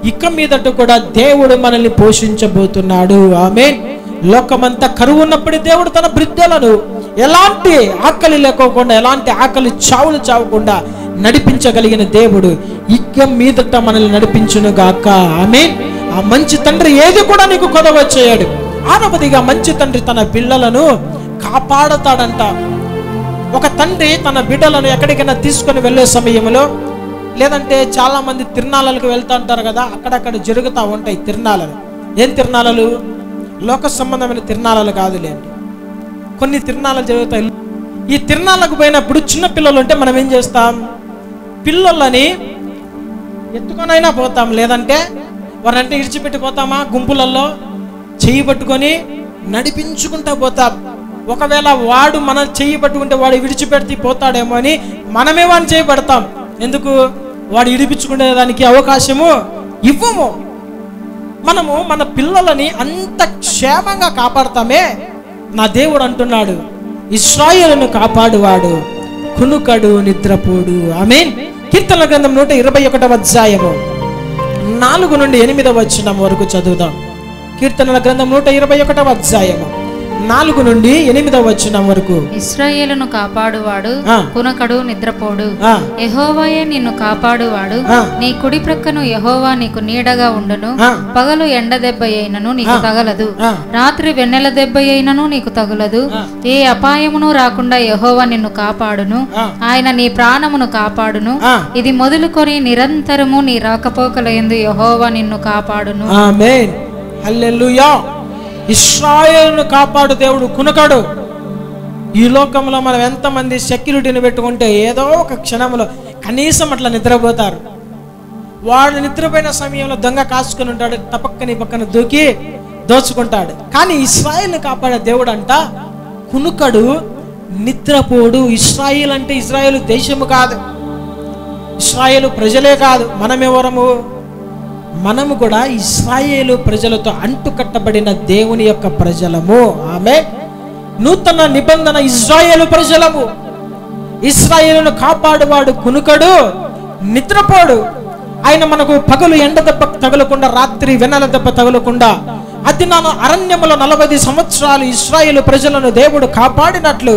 ఇక మీదట కూడా దేవుడు మనల్ని పోషించబోతున్నాడు. ఆమేన్. లోకమంతా కరువు ఉన్నప్పుడు దేవుడు తన బిడ్డలను ఎలాంటి ఆకలి లేకోకుండా, ఎలాంటి ఆకలి చావులు చావకుండా నడిపించగలిగిన దేవుడు ఇక మీదట మనల్ని నడిపించును గాక. ఆమేన్. ఆ మంచి తండ్రి ఏది కూడా నీకు కొదవ చేయడు. 6వదిగా మంచి తండ్రి తన పిల్లలను కాపాడతాడంట. ఒక తండ్రి తన బిడ్డలను ఎక్కడికైనా తీసుకొని వెళ్ళే సమయంలో, లేదంటే చాలా మంది తిరునాళ్ళకు వెళ్తూ ఉంటారు కదా, అక్కడక్కడ జరుగుతూ ఉంటాయి తిరునాళ్ళలు. ఏం తిరునాళ్ళలు? లోక సంబంధమైన తిరునాళ్ళలు కాదులేండి, కొన్ని తిరునాళ్ళలు జరుగుతాయి. ఈ తిరునాళ్ళకు పోయినప్పుడు చిన్న పిల్లలు ఉంటే మనం ఏం చేస్తాం? పిల్లలని ఎత్తుకొనైనా పోతాం, లేదంటే వారంటే ఇడిచిపెట్టి పోతామా? గుంపులలో చెయ్యి పట్టుకొని నడిపించుకుంటా పోతాం. ఒకవేళ వాడు మన చెయ్యి పట్టుకుంటే వాడు విడిచిపెడితే పోతాడేమో అని మనమే వాడిని చేయి పడతాం. ఎందుకు? వాడు ఇడిపించుకునే దానికి అవకాశము ఇవ్వము. మనము మన పిల్లలని అంత క్షేమంగా కాపాడతామే. నా దేవుడు అంటున్నాడు, ఇశ్రాయేలును కాపాడువాడు కునుకడు నిద్రపోడు. ఆమేన్. కీర్తనల గ్రంథం 121వ అధ్యాయము 4 నుండి 8వ వచనం వరకు చదువుదాం. కీర్తనల గ్రంథం 121వ అధ్యాయము 4 నుండి 8వ వచనం వరకు. ఇశ్రాయేలును కాపాడువాడు కునకడు నిద్రపోడు, యెహోవాయే నిన్ను కాపాడువాడు. నీ కుడి ప్రక్కను యెహోవా నీకు నీడగా ఉండును. పగలు ఎండ దెబ్బ అయినను నీకు తగలదు, రాత్రి వెన్నెల దెబ్బ అయినను నీకు తగులదు. ఏ అపాయమును రాకుండా యెహోవా నిన్ను కాపాడును. ఆయన నీ ప్రాణమును కాపాడును. ఇది మొదలుకొని నిరంతరము నీ రాకపోకలయందు యెహోవా నిన్ను కాపాడును. ఆమేన్, హల్లెలూయా. ఇశ్రాయేలును కాపాడు దేవుడు కునకడు. ఈ లోకంలో మనం ఎంతమంది సెక్యూరిటీని పెట్టుకుంటే ఏదో ఒక క్షణంలో కనీసం అట్లా నిద్రపోతారు. వాడు నిద్రపోయిన సమయంలో దొంగ కాసుకొని ఉంటాడు, తపక్కని పక్కన దూకి దోచుకుంటాడు. కానీ ఇశ్రాయేలును కాపాడే దేవుడు అంట కునుకడు నిద్రపోడు. ఇశ్రాయేల్ అంటే ఇజ్రాయేలు దేశము కాదు, ఇశ్రాయేలు ప్రజలే కాదు. మనమెవరము? మనము కూడా ఇశ్రాయేలు ప్రజలతో అంటుకట్టబడిన దేవుని యొక్క ప్రజలము. ఆమె నూతన నిబంధన ఇశ్రాయేలు ప్రజలము. ఇశ్రాయేలును కాపాడువాడు కునుకడు నిద్రపోడు. ఆయన మనకు పగలు ఎండ దెబ్బ తగలకుండా, రాత్రి వెన్నెల దెబ్బ తగలకుండా, అది నా అరణ్యములో 40 సంవత్సరాలు ఇశ్రాయేలు ప్రజలను దేవుడు కాపాడినట్లు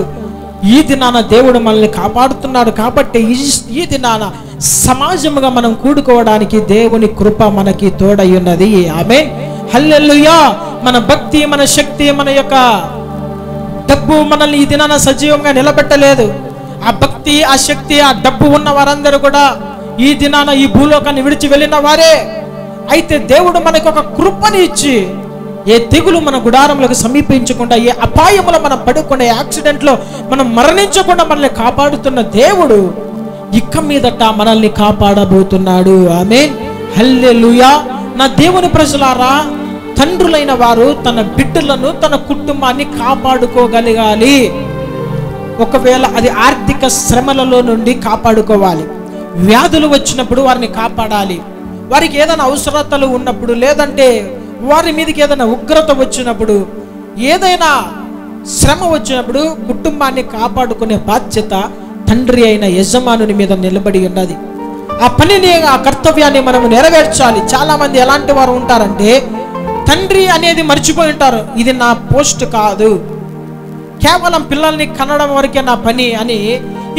ఈ దినాన దేవుడు మనల్ని కాపాడుతున్నాడు. కాబట్టి ఈ దినాన సమాజముగా మనం కూడుకోవడానికి దేవుని కృప మనకి తోడయ్యున్నది. ఆమేన్, హల్లెలూయా. మన భక్తి, మన శక్తి, మన యొక్క డబ్బు మనల్ని ఈ దినాన సజీవంగా నిలబెట్టలేదు. ఆ భక్తి, ఆ శక్తి, ఆ డబ్బు ఉన్న వారందరూ కూడా ఈ దినాన ఈ భూలోకాన్ని విడిచి వెళ్ళిన వారే. అయితే దేవుడు మనకు ఒక కృపని ఇచ్చి ఏ తెగులు మన గుడారంలోకి సమీపించకుండా, ఏ అపాయములో మనం పడకుండా, యాక్సిడెంట్లో మనం మరణించకుండా మనల్ని కాపాడుతున్న దేవుడు ఇక మీదట మనల్ని కాపాడబోతున్నాడు. ఆమేన్, హల్లెలూయా. నా దేవుని ప్రజలారా, తండ్రులైన వారు తన బిడ్డలను, తన కుటుంబాన్ని కాపాడుకోగలగాలి. ఒకవేళ అది ఆర్థిక శ్రమలలో నుండి కాపాడుకోవాలి. వ్యాధులు వచ్చినప్పుడు వారిని కాపాడాలి. వారికి ఏదైనా అవసరతలు ఉన్నప్పుడు, లేదంటే వారి మీదకి ఏదైనా ఉగ్రత వచ్చినప్పుడు, ఏదైనా శ్రమ వచ్చినప్పుడు కుటుంబాన్ని కాపాడుకునే బాధ్యత తండ్రి అయిన యజమానుని మీద నిలబడి ఉన్నది. ఆ పనిని, ఆ కర్తవ్యాన్ని మనం నెరవేర్చాలి. చాలా మంది ఎలాంటి వారు ఉంటారంటే తండ్రి అనేది మర్చిపోయి ఉంటారు. ఇది నా పోస్ట్ కాదు, కేవలం పిల్లల్ని కనడం వరకే నా పని అని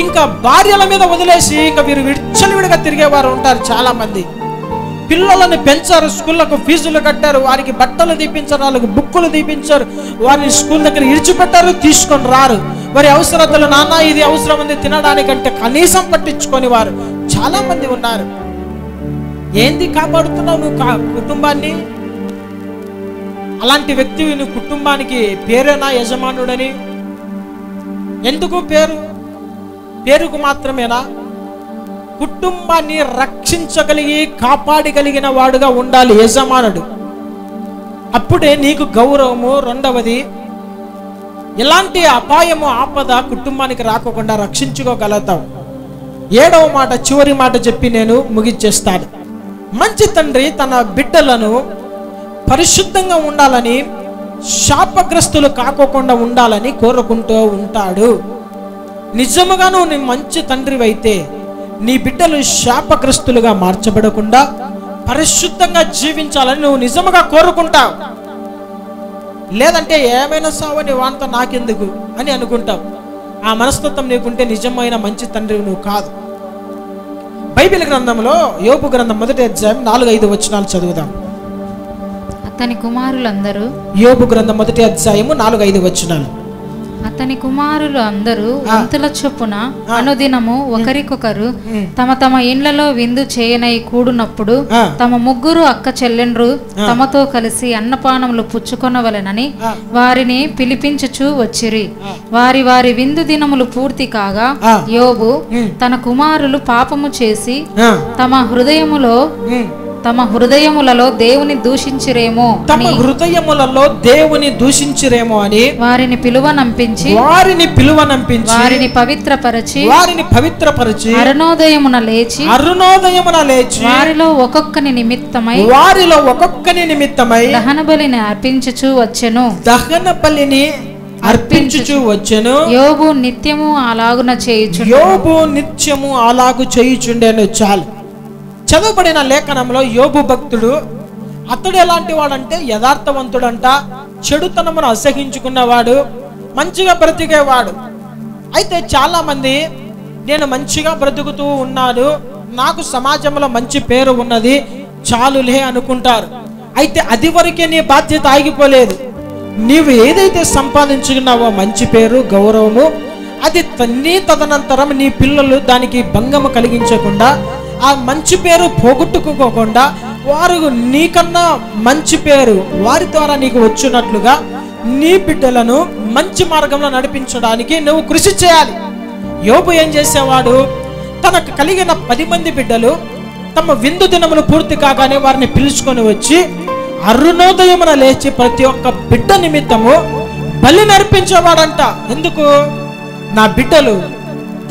ఇంకా భార్యల మీద వదిలేసి ఇంకా వీరు విచ్చలవిడిగా తిరిగేవారు ఉంటారు చాలా మంది. పిల్లలను పెంచారు, స్కూళ్ళకు ఫీజులు కట్టారు, వారికి బట్టలు తీపించారు, వాళ్ళకి బుక్కులు తీపించారు, వారిని స్కూల్ దగ్గర ఇడిచిపెట్టారు, తీసుకొని రారు. వారి అవసరతలు, నాన్న ఇది అవసరం ఉంది తినడానికంటే కనీసం పట్టించుకొని వారు చాలా మంది ఉన్నారు. ఏంది కాపాడుతున్నావు నువ్వు కుటుంబాన్ని? అలాంటి వ్యక్తివి నువ్వు కుటుంబానికి పేరేనా యజమానుడని? ఎందుకు పేరుకు మాత్రమేనా? కుటుంబాన్ని రక్షించగలిగి కాపాడగలిగిన వాడుగా ఉండాలి యజమానుడు. అప్పుడే నీకు గౌరవము. రెండవది, ఎలాంటి అపాయము ఆపద కుటుంబానికి రాకుండా రక్షించుకోగలుగుతావు. 7వ మాట, చివరి మాట చెప్పి నేను ముగించేస్తాను. మంచి తండ్రి తన బిడ్డలను పరిశుద్ధంగా ఉండాలని, శాపగ్రస్తులు కాకోకుండా ఉండాలని కోరుకుంటూ ఉంటాడు. నిజముగా నువ్వు మంచి తండ్రివైతే నీ బిడ్డలు శాపగ్రస్తులుగా మార్చబడకుండా పరిశుద్ధంగా జీవించాలని నువ్వు నిజముగా కోరుకుంటావు. లేదంటే ఏమైనా సావని వాంత నాకెందుకు అని అనుకుంటావు. ఆ మనస్తత్వం నీకుంటే నిజమైన మంచి తండ్రి నువ్వు కాదు. బైబిల్ గ్రంథంలో యోబు గ్రంథం 1వ అధ్యాయం 4-5 వచనాలు చదువుదాం. అతని కుమారులందరూ, యోబు గ్రంథం 1వ అధ్యాయము 4-5 వచనాలు. అతని కుమారులు అందరూ వంతుల చొప్పున అనుదినము ఒకరికొకరు తమ తమ ఇండ్లలో విందు చేయనై కూడునప్పుడు తమ ముగ్గురు అక్క చెల్లెండ్రు తమతో కలిసి అన్నపానములు పుచ్చుకొనవలెనని వారిని పిలిపించుచూ వచ్చిరి. వారి వారి విందు దినములు పూర్తి కాగా యోబు తన కుమారులు పాపము చేసి తమ హృదయములలో దేవుని దూషించిరేమో అని వారిని పిలువనంపించి వారిని పవిత్రపరచి అరుణోదయమున లేచి వారిలో ఒక్కొక్కని నిమిత్తమై దహన బలిని అర్పించుచూ వచ్చెను. యోబు నిత్యము అలాగు చేయుచుండెను. చాలు. చదువుబడిన లేఖనంలో యోబు భక్తుడు, అతడు ఎలాంటి వాడంటే యథార్థవంతుడంట, చెడుతనమును అసహించుకున్నవాడు, మంచిగా బ్రతికేవాడు. అయితే చాలా మంది నేను మంచిగా బ్రతుకుతూ ఉన్నాను, నాకు సమాజంలో మంచి పేరు ఉన్నది, చాలులే అనుకుంటారు. అయితే అది వరకే నీ బాధ్యత ఆగిపోలేదు. నీవు ఏదైతే సంపాదించుకున్నావో మంచి పేరు, గౌరవము, అది తదనంతరం నీ పిల్లలు దానికి భంగము కలిగించకుండా, ఆ మంచి పేరు పోగొట్టుకోకుండా వారు నీకన్నా మంచి పేరు వారి ద్వారా నీకు వచ్చినట్లుగా నీ బిడ్డలను మంచి మార్గంలో నడిపించడానికి నువ్వు కృషి చేయాలి. యోబు ఏం చేసేవాడు? తనకు కలిగిన 10 మంది బిడ్డలు తమ విందు దినములు పూర్తి కాగానే వారిని పిలుచుకొని వచ్చి అరుణోదయమున లేచి ప్రతి ఒక్క బిడ్డ నిమిత్తము బలి నర్పించేవాడంట. ఎందుకు? నా బిడ్డలు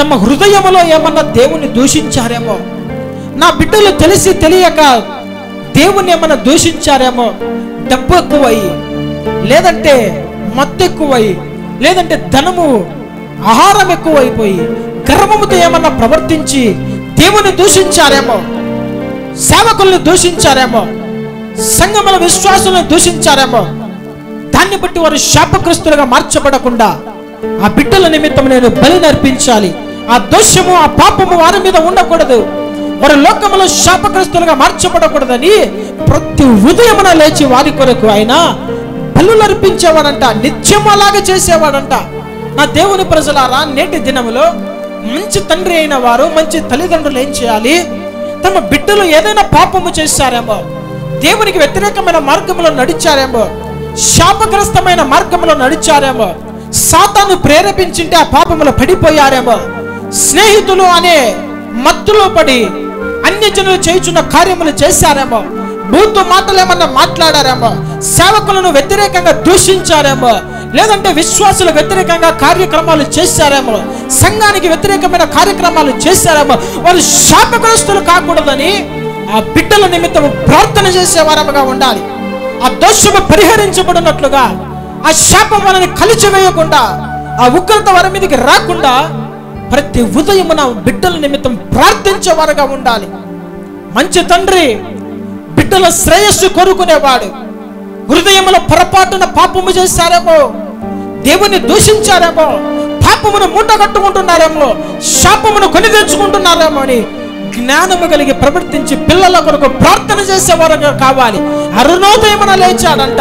తమ హృదయములో ఏమన్నా దేవుని దూషించారేమో, నా బిడ్డలు తెలిసి తెలియక దేవుని ఏమన్నా దూషించారేమో, డబ్బు ఎక్కువయ్యి, లేదంటే మత్తు ఎక్కువయ్యి, లేదంటే ధనము ఆహారం ఎక్కువైపోయి గర్వముతో ఏమన్నా ప్రవర్తించి దేవుని దూషించారేమో, సేవకులను దూషించారేమో, సంఘముల విశ్వాసులను దూషించారేమో, దాన్ని బట్టి వారు శాపగ్రస్తులుగా మార్చబడకుండా ఆ బిడ్డల నిమిత్తం నేను బలి నర్పించాలి. ఆ దోషము, ఆ పాపము వారి మీద ఉండకూడదు, వారి లోకములో శాపగ్రస్తులుగా మార్చబడకూడదని ప్రతి ఉదయమున లేచి వారి కొరకు ఆయన బలులు అర్పించేవాడంట. నిత్యము అలాగే చేసేవాడంట. నా దేవుని ప్రజలారా, నేటి దినములో మంచి తండ్రి అయిన వారు, మంచి తల్లిదండ్రులు ఏం చేయాలి? తమ బిడ్డలు ఏదైనా పాపము చేశారేమో, దేవునికి వ్యతిరేకమైన మార్గంలో నడిచారేమో, శాపగ్రస్తమైన మార్గంలో నడిచారేమో, సాతాను ప్రేరేపించింటే ఆ పాపములో పడిపోయారేమో, స్నేహితులు అనే మత్తులో పడి అన్యజనులు చేయుచున్న కార్యములు చేశారేమో, బూతు మాటలు ఏమన్నా మాట్లాడారేమో, సేవకులను వ్యతిరేకంగా దూషించారేమో, లేదంటే విశ్వాసుల వ్యతిరేకంగా కార్యక్రమాలు చేశారేమో, సంఘానికి వ్యతిరేకమైన కార్యక్రమాలు చేశారేమో, వారు శాపగ్రస్తులు కాకూడదని ఆ బిడ్డల నిమిత్తం ప్రార్థన చేసేవారముగా ఉండాలి. ఆ దోషము పరిహరించబడినట్లుగా, ఆ శాపం మనని కలిచివేయకుండా, ఆ ఉగ్రత వారి మీదకి రాకుండా ప్రతి ఉదయమున బిడ్డల నిమిత్తం ప్రార్థించేవారుగా ఉండాలి. మంచి తండ్రి బిడ్డల శ్రేయస్సు కోరుకునేవాడు. హృదయములో పొరపాటున పాపము చేశారేమో, దేవుని దూషించారేమో, పాపమును మూట కట్టుకుంటున్నారేమో, శాపమును కొని తెచ్చుకుంటున్నారేమో అని జ్ఞానము కలిగి ప్రవర్తించి పిల్లల కొరకు ప్రార్థన చేసేవారుగా కావాలి. అరుణోదయమున లేచాడంట.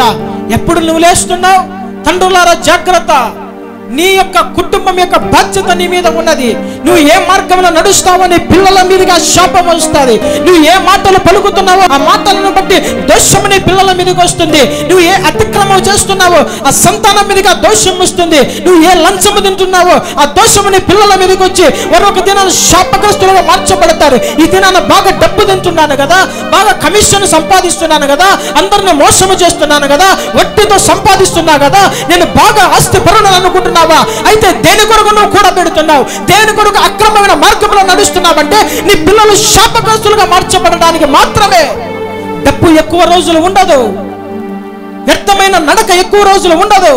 ఎప్పుడు నువ్వు లేస్తున్నావు? తండ్రులారా జాగ్రత్త. నీ యొక్క కుటుంబం యొక్క బాధ్యత నీ మీద ఉన్నది. నువ్వు ఏ మార్గంలో నడుస్తావో నీ పిల్లల మీదుగా శాపం వస్తుంది. నువ్వు ఏ మాటలు పలుకుతున్నావో ఆ మాటలను బట్టి దోషం నీ పిల్లల మీదకి వస్తుంది. నువ్వు ఏ అతిక్రమం చేస్తున్నావో ఆ సంతానం మీదుగా దోషం వస్తుంది. నువ్వు ఏ లంచము తింటున్నావో ఆ దోషము నీ పిల్లల మీదకి వచ్చి మరొక దినాన్ని శాపగ్రస్తులుగా మార్చబడతారు. ఈ దినాన్ని బాగా డబ్బు తింటున్నాను కదా, బాగా కమిషన్ సంపాదిస్తున్నాను కదా, అందరిని మోసము చేస్తున్నాను కదా, వడ్డీతో సంపాదిస్తున్నా కదా, నేను బాగా ఆస్తి పరులను అనుకుంటున్నాను. అయితే దేని కొరకు నువ్వు కూడా పెడుతున్నావు? దేని కొరకు అక్రమమైన మార్గంలో నడుస్తున్నావంటే నీ పిల్లలు శాపగ్రస్తులుగా మార్చబడడానికి మాత్రమే. డబ్బు ఎక్కువ రోజులు ఉండదు, వ్యర్థమైన నడక ఎక్కువ రోజులు ఉండదు,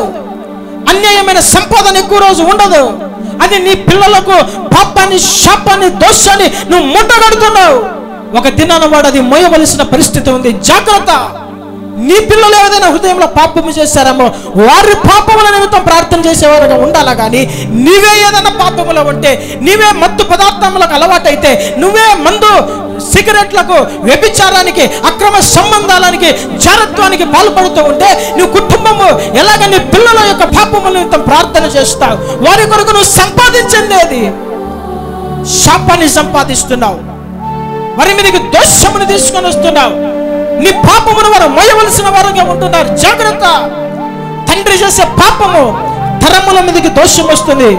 అన్యాయమైన సంపాదన ఎక్కువ రోజు ఉండదు. అది నీ పిల్లలకు పాపాన్ని, శాపాన్ని, దోషాన్ని నువ్వు మూటగడుతున్నావు. ఒక దినాన వాడు అది మోయవలసిన పరిస్థితి ఉంది. జాగ్రత్త. నీ పిల్లలు ఏదైనా హృదయంలో పాపము చేశారేమో వారి పాపముల నిమిత్తం ప్రార్థన చేసేవారుగా ఉండాలా కానీ నీవే ఏదైనా పాపములో ఉంటే, నీవే మత్తు పదార్థములకు అలవాటైతే, నువ్వే మందు, సిగరెట్లకు, వ్యభిచారానికి, అక్రమ సంబంధాలకి, జారత్వానికి పాల్పడుతూ ఉంటే నువ్వు కుటుంబము ఎలాగ నీ పిల్లల యొక్క పాపముల నిమిత్తం ప్రార్థన చేస్తావు? వారి కొరకు నువ్వు సంపాదించిందేది? శాపాన్ని సంపాదిస్తున్నావు, వారి మీదకి దోషమును తీసుకొని వస్తున్నావు. నీ పాపమును వారు మోయవలసిన వారుగా ఉంటున్నారు. జాగ్రత్త. తండ్రి చేసే పాపము తరముల మీదకి దోషం వస్తుంది.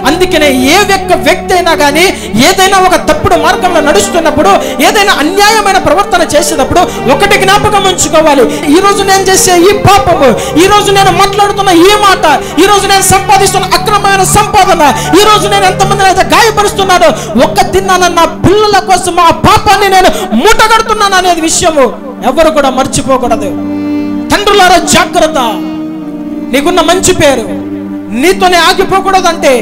అందుకనే ఏ వ్యక్తి అయినా కానీ ఏదైనా ఒక తప్పుడు మార్గంలో నడుస్తున్నప్పుడు, ఏదైనా అన్యాయమైన ప్రవర్తన చేసేటప్పుడు ఒకటి జ్ఞాపకం ఉంచుకోవాలి. ఈ రోజు నేను చేసే ఈ పాపము, ఈ రోజు నేను మాట్లాడుతున్న ఈ మాట, ఈ రోజు నేను సంపాదిస్తున్న అక్రమమైన సంపాదన, ఈ రోజు నేను ఎంతమందిని అయితే గాయపరుస్తున్నానో, ఒక్క తిన్నాను నా పిల్లల కోసం ఆ పాపాన్ని నేను మూటగడుతున్నాను అనేది విషయము ఎవరు కూడా మర్చిపోకూడదు. తండ్రులారా జాగ్రత్త. నీకున్న మంచి పేరు నీతోనే ఆగిపోకూడదంటే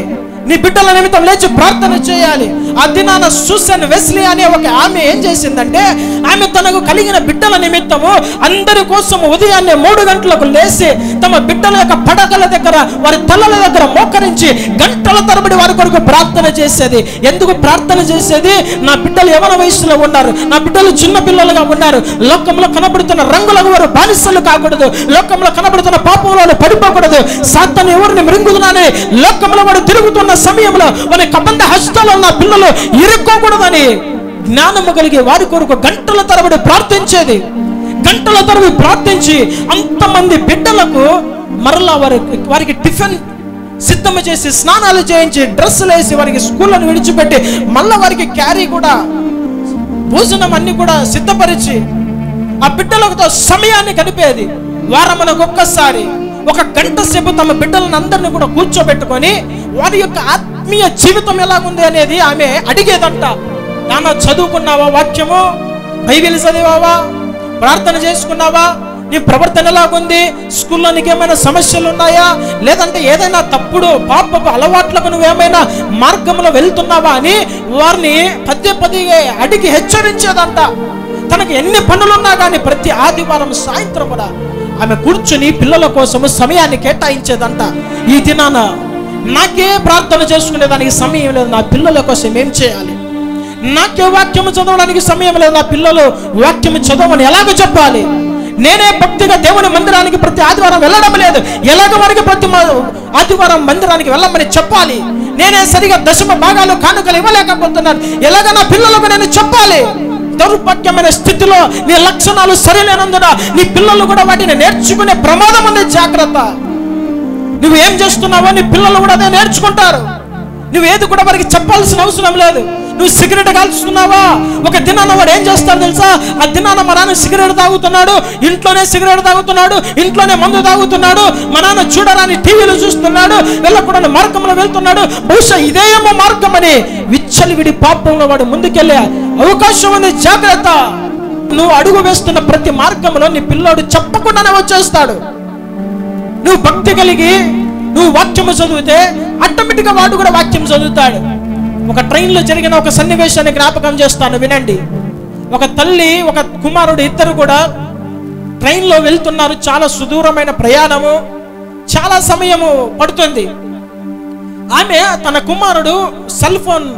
నీ బిడ్డల నిమిత్తం లేచి ప్రార్థన చేయాలి. ఆ దినాన సూసన్ వెస్లీ అనే ఒక ఆమె ఏం చేసిందంటే, ఆమె తనకు కలిగిన బిడ్డల నిమిత్తము అందరి కోసం ఉదయాన్నే 3 గంటలకు లేచి తమ బిడ్డల యొక్క పడకల దగ్గర, వారి తలల దగ్గర మోకరించి గంటల తరబడి వారి కొరకు ప్రార్థన చేసేది. ఎందుకు ప్రార్థన చేసేది? నా బిడ్డలు యవన వయసులో ఉన్నారు, నా బిడ్డలు చిన్న పిల్లలుగా ఉన్నారు, లోకంలో కనబడుతున్న రంగులకు వారు బానిసలు కాకూడదు, లోకంలో కనబడుతున్న పాపంలో పడిపోకూడదు, సాతాను ఎవరిని మృంగుదునని లోకంలో వాడు తిరుగుతున్న సమయంలో వారి కబంధ హస్తాల్లో నా పిల్లలు ఇరుక్కోకూడదని జ్ఞానము కలిగి వారి కొరకు గంటల తరబడి ప్రార్థించేది. గంటల తరబడి ప్రార్థించి అంతమంది బిడ్డలకు మరలా వారికి టిఫిన్ సిద్ధము చేసి, స్నానాలు చేయించి, డ్రెస్సులు వేసి వారికి స్కూళ్ళను విడిచిపెట్టి మళ్ళా వారికి క్యారీ కూడా, భోజనం అన్ని కూడా సిద్ధపరిచి ఆ బిడ్డలతో సమయాన్ని గడిపేది. వారమునకు ఒక్కసారి 1 గంట సేపు తమ బిడ్డలను అందరినీ కూడా కూర్చోబెట్టుకొని వారి యొక్క ఆత్మీయ జీవితం ఎలాగుంది అనేది ఆమె అడిగేదంట. నాన్న చదువుకున్నావా? వాక్యము బైబిల్ చదివావా? ప్రార్థన చేసుకున్నావా? నీ ప్రవర్తన ఎలాగుంది? స్కూల్లో నీకేమైనా సమస్యలు ఉన్నాయా? లేదంటే ఏదైనా తప్పుడు పాపపు అలవాట్లకు నువ్వేమైనా మార్గంలో వెళ్తున్నావా అని వారిని పదే అడిగి హెచ్చరించేదంట. తనకు ఎన్ని పనులున్నా కానీ ప్రతి ఆదివారం సాయంత్రం కూడా ఆమె కూర్చుని పిల్లల కోసము సమయాన్ని కేటాయించేదంట. ఈ దినాన నాకే ప్రార్థన చేసుకునేదానికి సమయం లేదు, నా పిల్లల కోసం ఏం చేయాలి? నాకే వాక్యము చదవడానికి సమయం లేదు, నా పిల్లలు వాక్యము చదవని ఎలాగో చెప్పాలి? నేనే భక్తిగా దేవుని మందిరానికి ప్రతి ఆదివారం వెళ్ళడం లేదు, ఎలాగ వారికి ప్రతి ఆదివారం మందిరానికి వెళ్ళమని చెప్పాలి? నేనే సరిగా దశమ భాగాలు కానుకలు ఇవ్వలేకపోతున్నాను, ఎలాగ నా పిల్లలకు నేను చెప్పాలి? దౌర్భాగ్యమైన స్థితిలో నీ లక్షణాలు సరిలేనందున నీ పిల్లలు కూడా వాటిని నేర్చుకునే ప్రమాదం ఉంది. జాగ్రత్త. నువ్వు ఏం చేస్తున్నావో నీ పిల్లలు కూడా అదే నేర్చుకుంటారు. నువ్వు ఏది కూడా వారికి చెప్పాల్సిన అవసరం లేదు. నువ్వు సిగరెట్ కాల్చుతున్నావా? ఒక దినాన వాడు ఏం చేస్తాడు తెలుసా? ఆ దినాన మా నాన్న సిగరెట్ తాగుతున్నాడు, ఇంట్లోనే సిగరెట్ తాగుతున్నాడు, ఇంట్లోనే మందు తాగుతున్నాడు, మా నాన్న చూడరాని టీవీలు చూస్తున్నాడు, వెళ్ళకూడని మార్గంలో వెళ్తున్నాడు, బహుశా ఇదేమో మార్గం అని విచ్చలివిడి పాపంలో వాడు ముందుకెళ్ళే అవకాశం ఉంది. జాగ్రత్త. నువ్వు అడుగు వేస్తున్న ప్రతి మార్గంలో నీ పిల్లోడు చెప్పకుండానే వచ్చేస్తాడు. నువ్వు భక్తి కలిగి నువ్వు వాక్యము చదివితే ఆటోమేటిక్గా వాడు కూడా వాక్యం చదువుతాడు. ఒక ట్రైన్లో జరిగిన ఒక సన్నివేశాన్ని జ్ఞాపకం చేస్తాను, వినండి. ఒక తల్లి, ఒక కుమారుడు, ఇద్దరు కూడా ట్రైన్లో వెళ్తున్నారు. చాలా సుదూరమైన ప్రయాణము, చాలా సమయము పడుతుంది. ఆమె తన కుమారుడు సెల్ ఫోన్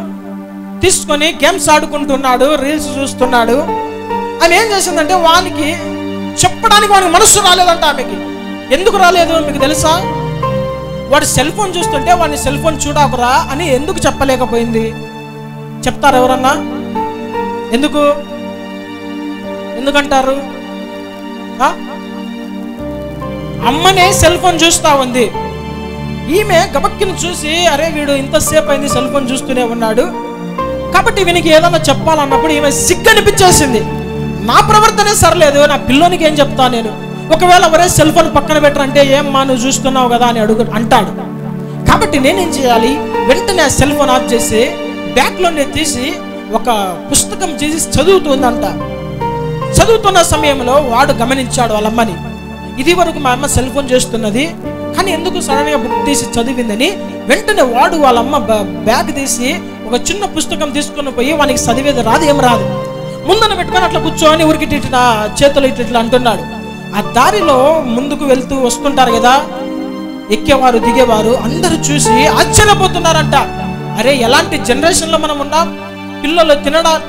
తీసుకొని గేమ్స్ ఆడుకుంటున్నాడు, రీల్స్ చూస్తున్నాడు. ఆమె ఏం చేసిందంటే వానికి చెప్పడానికి వానికి మనసు రాలేదంట. ఆమెకి ఎందుకు రాలేదు మీకు తెలుసా? వాడు సెల్ ఫోన్ చూస్తుంటే వాడిని సెల్ ఫోన్ చూడకురా అని ఎందుకు చెప్పలేకపోయింది? చెప్తారు ఎవరన్నా? ఎందుకంటారు? అమ్మనే సెల్ ఫోన్ చూస్తా ఉంది. ఈమె గబక్కిని చూసి అరే వీడు ఇంతసేపు అయింది సెల్ ఫోన్ చూస్తూనే ఉన్నాడు కాబట్టి వీనికి ఏదన్నా చెప్పాలన్నప్పుడు ఈమె సిగ్గనిపించేసింది. నా ప్రవర్తనే సరలేదు, నా పిల్లోనికి ఏం చెప్తా నేను? ఒకవేళ ఎవరే సెల్ ఫోన్ పక్కన పెట్టరంటే ఏమ్మా నువ్వు చూస్తున్నావు కదా అని అంటాడు. కాబట్టి నేనేం చేయాలి? వెంటనే ఆ సెల్ ఫోన్ ఆఫ్ చేసి బ్యాగ్లోనే తీసి ఒక పుస్తకం చేసి చదువుతుందంట. చదువుతున్న సమయంలో వాడు గమనించాడు వాళ్ళ అమ్మని. ఇది వరకు మా అమ్మ సెల్ ఫోన్ చేస్తున్నది కానీ ఎందుకు సడన్గా బుక్ తీసి చదివిందని వెంటనే వాడు వాళ్ళ అమ్మ బ్యాగ్ తీసి ఒక చిన్న పుస్తకం తీసుకుని పోయి వానికి చదివేది రాదు, ఏం రాదు, ముందన పెట్టుకొని అట్లా కూర్చోని ఊరికి ఇట్లా చేతులు ఇట్లా అంటున్నాడు. ఆ దారిలో ముందుకు వెళ్తూ వస్తుంటారు కదా ఎక్కేవారు దిగేవారు, అందరూ చూసి ఆశ్చర్యపోతున్నారంట. అరే ఎలాంటి జనరేషన్లో మనం ఉన్నాం? పిల్లలు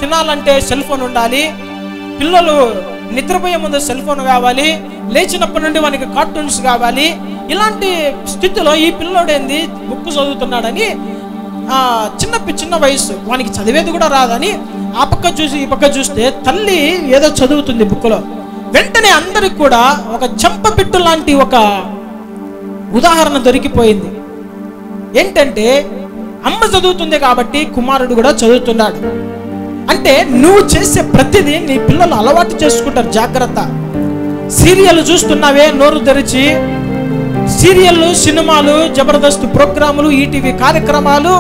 తినాలంటే సెల్ ఫోన్ ఉండాలి, పిల్లలు నిద్రపోయే ముందు సెల్ ఫోన్ కావాలి, లేచినప్పటి నుండి వానికి కార్టూన్స్ కావాలి. ఇలాంటి స్థితిలో ఈ పిల్లోడేంది బుక్ చదువుతున్నాడని చిన్న వయసు వానికి చదివేది కూడా రాదని ఆ పక్క చూసి ఈ పక్క చూస్తే తల్లి ఏదో చదువుతుంది బుక్లో. వెంటనే అందరికి కూడా ఒక చెంపపిట్టు లాంటి ఒక ఉదాహరణ దొరికిపోయింది. ఏంటంటే అమ్మ చదువుతుంది కాబట్టి కుమారుడు కూడా చదువుతున్నాడు. అంటే నువ్వు చేసే ప్రతిదీ నీ పిల్లలు అలవాటు చేసుకుంటారు. జాగ్రత్త. సీరియల్ చూస్తున్నావే నోరు తెరిచి, సీరియళ్ళు, సినిమాలు, జబర్దస్త్ ప్రోగ్రాములు, ఈటీవీ కార్యక్రమాలు,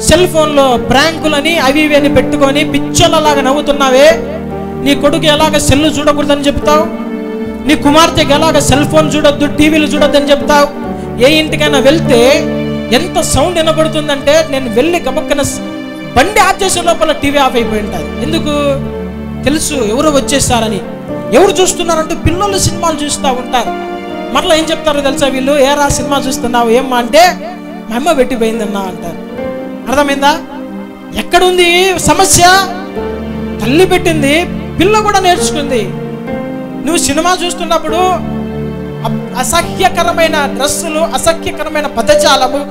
సెల్ ఫోన్లో ప్రాంకులని అవి ఇవి అని పెట్టుకొని పిచ్చోళ్ళలాగా నవ్వుతున్నావే. నీ కొడుకు ఎలాగ సెల్ చూడకూడదని చెప్తావు, నీ కుమార్తెకి ఎలాగ సెల్ ఫోన్ చూడొద్దు, టీవీలు చూడొద్దని చెప్తావు. ఏ ఇంటికైనా వెళ్తే ఎంత సౌండ్ వినబడుతుందంటే నేను వెళ్ళి గబక్కన బండి ఆఫ్ చేసే లోపల టీవీ ఆఫ్ అయిపోయి ఉంటుంది. ఎందుకు తెలుసు? ఎవరు వచ్చేసారని. ఎవరు చూస్తున్నారంటే పిల్లలు సినిమాలు చూస్తూ ఉంటారు. మరలా ఏం చెప్తారో తెలుసా వీళ్ళు? ఏరా సినిమా చూస్తున్నావు ఏమ్మా అంటే మా అమ్మ పెట్టిపోయిందన్నా అంటారు. అర్థమైందా? ఎక్కడుంది సమస్య? తల్లి పెట్టింది, పిల్ల కూడా నేర్చుకుంది. నువ్వు సినిమా చూస్తున్నప్పుడు అసహ్యకరమైన డ్రెస్సులు, అసహ్యకరమైన పదజాలము,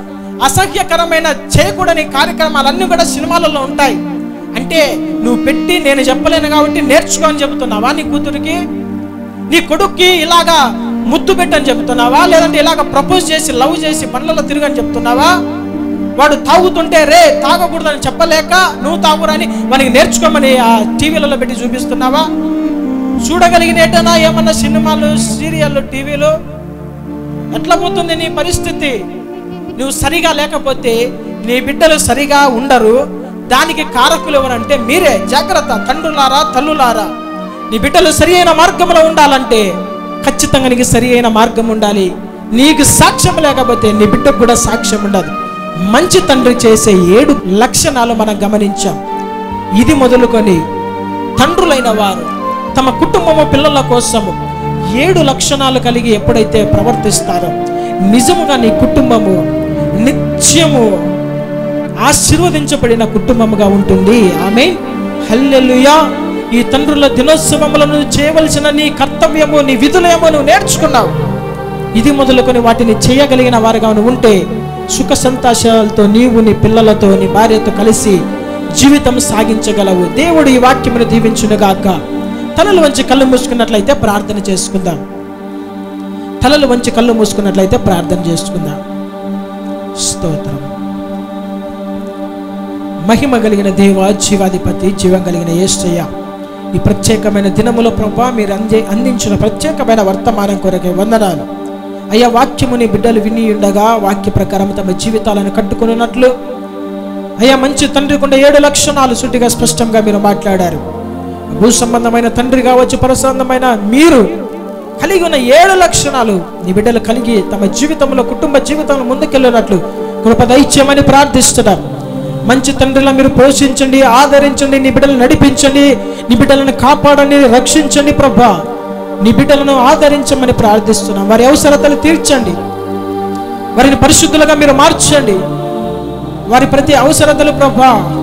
అసహ్యకరమైన చేయకూడని కార్యక్రమాలన్నీ కూడా సినిమాలలో ఉంటాయి. అంటే నువ్వు పెట్టి నేను చెప్పలేను కాబట్టి నేర్చుకో అని చెబుతున్నావా నీ కూతురికి? నీ కొడుక్కి ఇలాగా ముద్దు పెట్టని చెప్తున్నావా? లేదంటే ఇలాగ ప్రపోజ్ చేసి లవ్ చేసి బండ్లలో తిరగని చెప్తున్నావా? వాడు తాగుతుంటే రే తాగకూడదని చెప్పలేక నువ్వు తాగురని వానికి నేర్చుకోమని ఆ టీవీలలో పెట్టి చూపిస్తున్నావా? చూడగలిగినట్టేనా ఏమన్నా సినిమాలు, సీరియళ్ళు, టీవీలు? ఎట్లా పోతుంది నీ పరిస్థితి? నువ్వు సరిగా లేకపోతే నీ బిడ్డలు సరిగా ఉండరు. దానికి కారకులు ఎవరంటే మీరే. జాగ్రత్త తండ్రులారా, తల్లులారా. నీ బిడ్డలు సరి అయిన మార్గంలో ఉండాలంటే ఖచ్చితంగా నీకు సరి అయిన మార్గం ఉండాలి. నీకు సాక్ష్యం లేకపోతే నీ బిడ్డకు కూడా సాక్ష్యం ఉండదు. మంచి తండ్రి చేసే 7 లక్షణాలు మనం గమనించాం. ఇది మొదలుకొని తండ్రులైన వారు తమ కుటుంబము పిల్లల కోసము 7 లక్షణాలు కలిగి ఎప్పుడైతే ప్రవర్తిస్తారో నిజముగా నీ కుటుంబము నిత్యము ఆశీర్వదించబడిన కుటుంబముగా ఉంటుంది. ఆమేన్, హల్లెలూయా. ఈ తండ్రుల దినోత్సవములను చేయవలసిన నీ కర్తవ్యము, నీ విధులేమో నువ్వు నేర్చుకున్నావు. ఇది మొదలుకొని వాటిని చేయగలిగిన వారుగా ఉంటే సుఖ సంతోషాలతో నీవు నీ పిల్లలతో నీ భార్యతో కలిసి జీవితం సాగించగలవు. దేవుడు ఈ వాక్యమును దీవించునుగాక. తలలు వంచి కళ్ళు మూసుకున్నట్లయితే ప్రార్థన చేసుకుందాం. తలలు వంచి కళ్ళు మూసుకున్నట్లయితే ప్రార్థన చేసుకుందాం. స్తోత్రం. మహిమ కలిగిన దేవ, జీవాధిపతి, జీవం కలిగిన యేసయ్య, ఈ ప్రత్యేకమైన దినములో ప్రభా మీరు అందించిన ప్రత్యేకమైన వర్తమానం కొరకే వందనాలు అయ్యా. వాక్యముని బిడ్డలు విని ఉండగా వాక్య ప్రకారం తమ జీవితాలను కట్టుకున్నట్లు అయ్యా మంచి తండ్రికి ఉండే 7 లక్షణాలు సుటిగా స్పష్టంగా మీరు మాట్లాడారు. భూ సంబంధమైన తండ్రి కావచ్చు, పరసంబంధమైన మీరు కలిగి ఉన్న 7 లక్షణాలు నీ బిడ్డలు కలిగి తమ జీవితంలో, కుటుంబ జీవితంలో ముందుకెళ్ళినట్లు కృప దయచేయమని ప్రార్థిస్తున్నాం. మంచి తండ్రిలా మీరు పోషించండి, ఆదరించండి, నీ బిడ్డలను నడిపించండి, నీ బిడ్డలను కాపాడండి, రక్షించండి ప్రభా. నీ బిడ్డలను ఆదరించమని ప్రార్థిస్తున్నాం. వారి అవసరతలు తీర్చండి. వారిని పరిశుద్ధులుగా మీరు మార్చండి. వారి ప్రతి అవసరతలు ప్రభా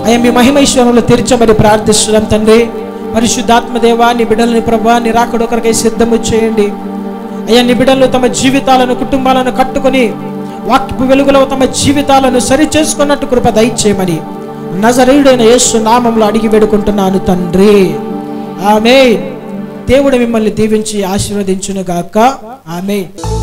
అయ్యా మీ మహిమైశ్వరంలో తీర్చమని ప్రార్థిస్తున్నాం తండ్రి. పరిశుద్ధాత్మదేవా నీ బిడ్డలని ప్రభా నీ రాకడ ఒకరికై సిద్ధము చేయండి అయ్యా. నీ బిడ్డలు తమ జీవితాలను కుటుంబాలను కట్టుకొని వాక్యపు వెలుగులో తమ జీవితాలను సరి చేసుకున్నట్టు కృప దయచేయమని నజరేయుడైన యేసు నామంలో అడిగి వేడుకుంటున్నాను తండ్రి. ఆమేన్. దేవుడు మిమ్మల్ని దీవించి ఆశీర్వదించును గాక. ఆమేన్.